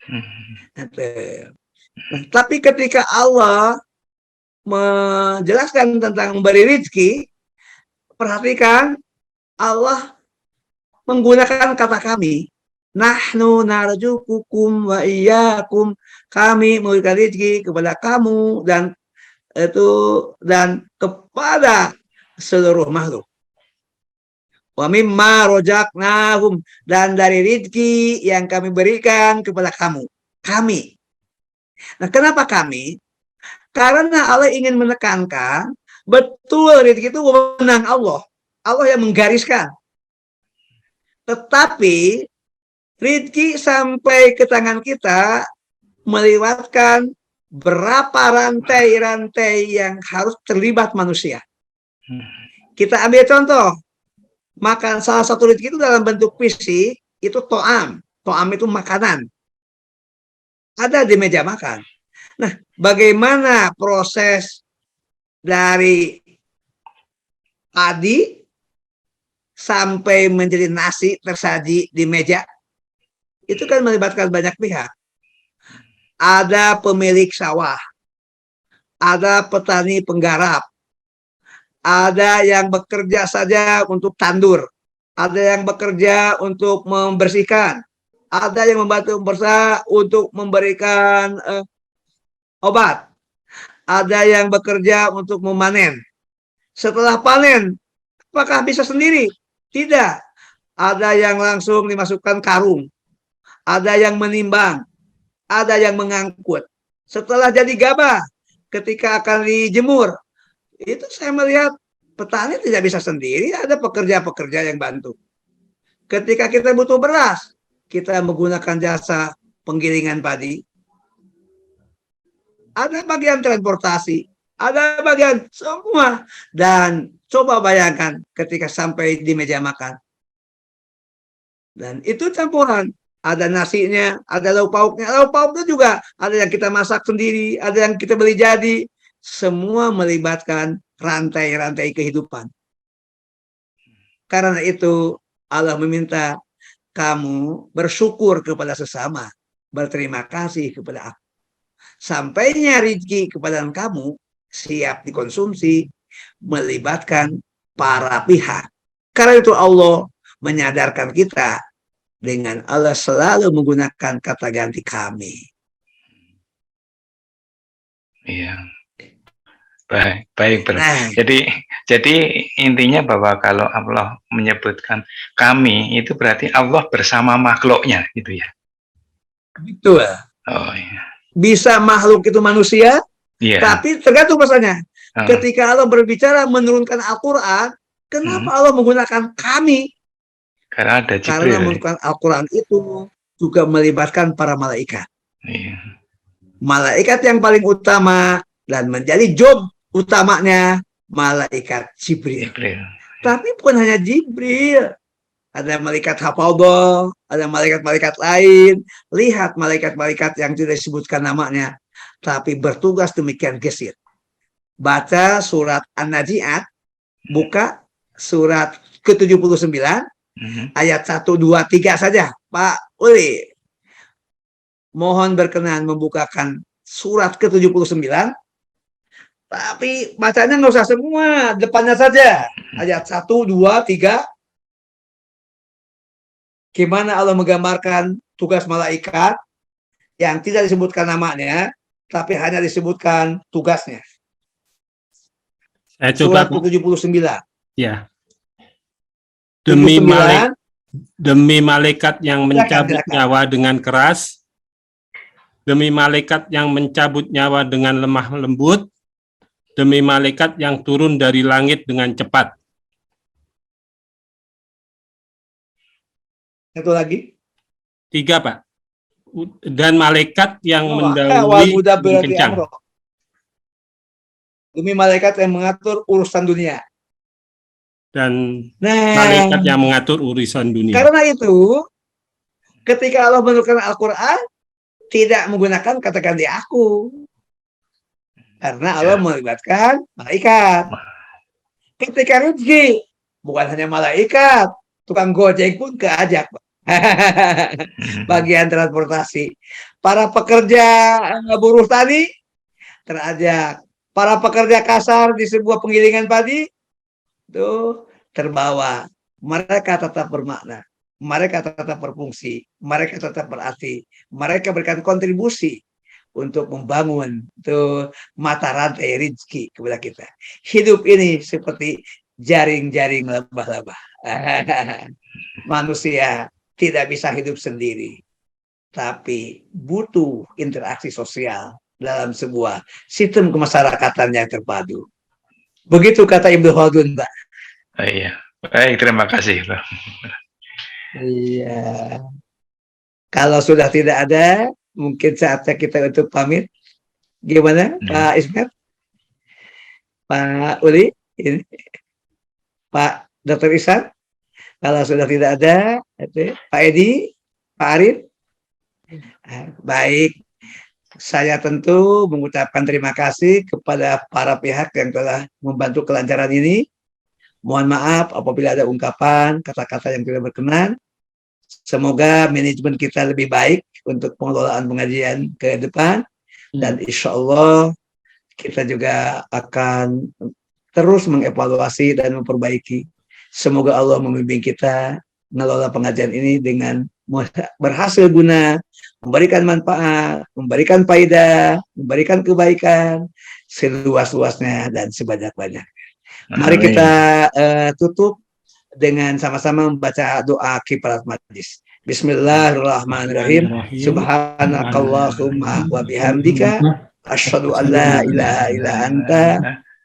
Nah, tapi ketika Allah menjelaskan tentang memberi rezeki, perhatikan Allah menggunakan kata kami. Nahnu narjukukum wa iyyakum. Kami memberikan rezeki kepada kamu dan kepada seluruh makhluk. Wa mimma rojaknahum, dan dari rezeki yang kami berikan kepada kamu. Kami. Nah, kenapa kami? Karena Allah ingin menekankan betul rezeki itu wewenang Allah. Allah yang menggariskan. Tetapi rezeki sampai ke tangan kita melewatkan berapa rantai-rantai yang harus terlibat manusia. Kita ambil contoh. Makan salah satu rezeki itu dalam bentuk fisik itu to'am. To'am itu makanan. Ada di meja makan. Nah, bagaimana proses dari padi sampai menjadi nasi tersaji di meja? Itu kan melibatkan banyak pihak. Ada pemilik sawah, ada petani penggarap, ada yang bekerja saja untuk tandur, ada yang bekerja untuk membersihkan, ada yang membantu bersah untuk memberikan obat, ada yang bekerja untuk memanen. Setelah panen, apakah bisa sendiri? Tidak. Ada yang langsung dimasukkan karung, ada yang menimbang, ada yang mengangkut. Setelah jadi gabah, ketika akan dijemur, itu saya melihat petani tidak bisa sendiri, ada pekerja-pekerja yang bantu. Ketika kita butuh beras, kita menggunakan jasa penggilingan padi. Ada bagian transportasi, ada bagian semua. Dan coba bayangkan ketika sampai di meja makan. Dan itu campuran. Ada nasinya, ada lauk pauknya. Lauk pauknya juga ada yang kita masak sendiri, ada yang kita beli jadi. Semua melibatkan rantai-rantai kehidupan. Karena itu Allah meminta kamu bersyukur kepada sesama, berterima kasih kepada aku. Sampainya rezeki kepada kamu siap dikonsumsi, melibatkan para pihak. Karena itu Allah menyadarkan kita dengan Allah selalu menggunakan kata ganti kami. Iya. Baik. Nah, Jadi intinya bahwa kalau Allah menyebutkan kami itu berarti Allah bersama makhluknya gitu ya. betul. Oh iya. Bisa makhluk itu manusia, Iya. tapi tergantung pasalnya. Ketika Allah berbicara menurunkan Al-Quran, kenapa Allah menggunakan kami? Karena ada Karena Jibril. menurunkan Al-Quran itu juga melibatkan para malaikat. Iya. Malaikat yang paling utama dan menjadi job utamanya malaikat Jibril. Jibril. Tapi bukan hanya Jibril. Ada malaikat Hafadhah, ada malaikat-malaikat lain. Lihat malaikat-malaikat yang tidak disebutkan namanya, tapi bertugas demikian gesit. Baca surat An-Najiat, buka surat ke-79, ayat 1, 2, 3 saja. Pak Uli, mohon berkenan membukakan surat ke-79, tapi bacanya nggak usah semua, depannya saja. Ayat 1, 2, 3. Gimana Allah menggambarkan tugas malaikat yang tidak disebutkan namanya, tapi hanya disebutkan tugasnya. Saya coba, Surat ke-79. ya. 79. Demi malaikat yang mencabut Silakan. nyawa dengan keras, demi malaikat yang mencabut nyawa dengan lemah lembut, demi malaikat yang turun dari langit dengan cepat. Satu lagi. 3, Pak. Dan malaikat yang Wal mendahului dengan mudabbirati kencang. amro. Demi malaikat yang mengatur urusan dunia. Dan Nah, malaikat yang mengatur urusan dunia. karena itu, ketika Allah menurunkan Al-Quran, tidak menggunakan kata ganti aku. Karena Allah melibatkan malaikat. Ketika rezeki, bukan hanya malaikat, tukang gojek pun keajak. Bagian transportasi. Para pekerja buruh tani terajak. Para pekerja kasar di sebuah penggilingan padi itu terbawa. Mereka tetap bermakna. Mereka tetap berfungsi. Mereka tetap berarti. Mereka berikan kontribusi untuk membangun tuh mata rantai rezeki kepada kita. Hidup ini seperti jaring-jaring laba-laba. Manusia tidak bisa hidup sendiri, tapi butuh interaksi sosial dalam sebuah sistem kemasyarakatan yang terpadu. Begitu kata Ibnu Khaldun, Pak. Oh, iya. Baik, terima kasih, Pak. Iya. Kalau sudah tidak ada, mungkin saatnya kita untuk pamit. Gimana, Pak Ismet? Pak Uli? Ini. Pak Dr. Ihsan? Kalau sudah tidak ada, Pak Edi, Pak Arif? Baik. Saya tentu mengucapkan terima kasih kepada para pihak yang telah membantu kelancaran ini. Mohon maaf apabila ada ungkapan, kata-kata yang tidak berkenan. Semoga manajemen kita lebih baik untuk pengelolaan pengajian ke depan. Dan insya Allah kita juga akan terus mengevaluasi dan memperbaiki. Semoga Allah membimbing kita mengelola pengajian ini dengan berhasil guna, memberikan manfaat, memberikan faedah, memberikan kebaikan seluas-luasnya dan sebanyak-banyak. Mari kita tutup dengan sama-sama membaca doa kifarat majlis. Bismillahirrahmanirrahim. Subhanakallahumma wa bihamdika asyhadu an la ilaha illa anta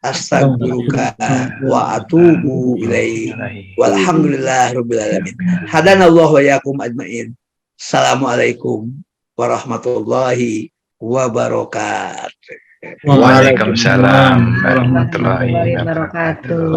astaghfiruka wa atubu ilaik. Walhamdulillahirabbil alamin. Hadanallahu wa iyyakum ajmain. Assalamualaikum warahmatullahi wabarakatuh. Waalaikumsalam warahmatullahi wabarakatuh.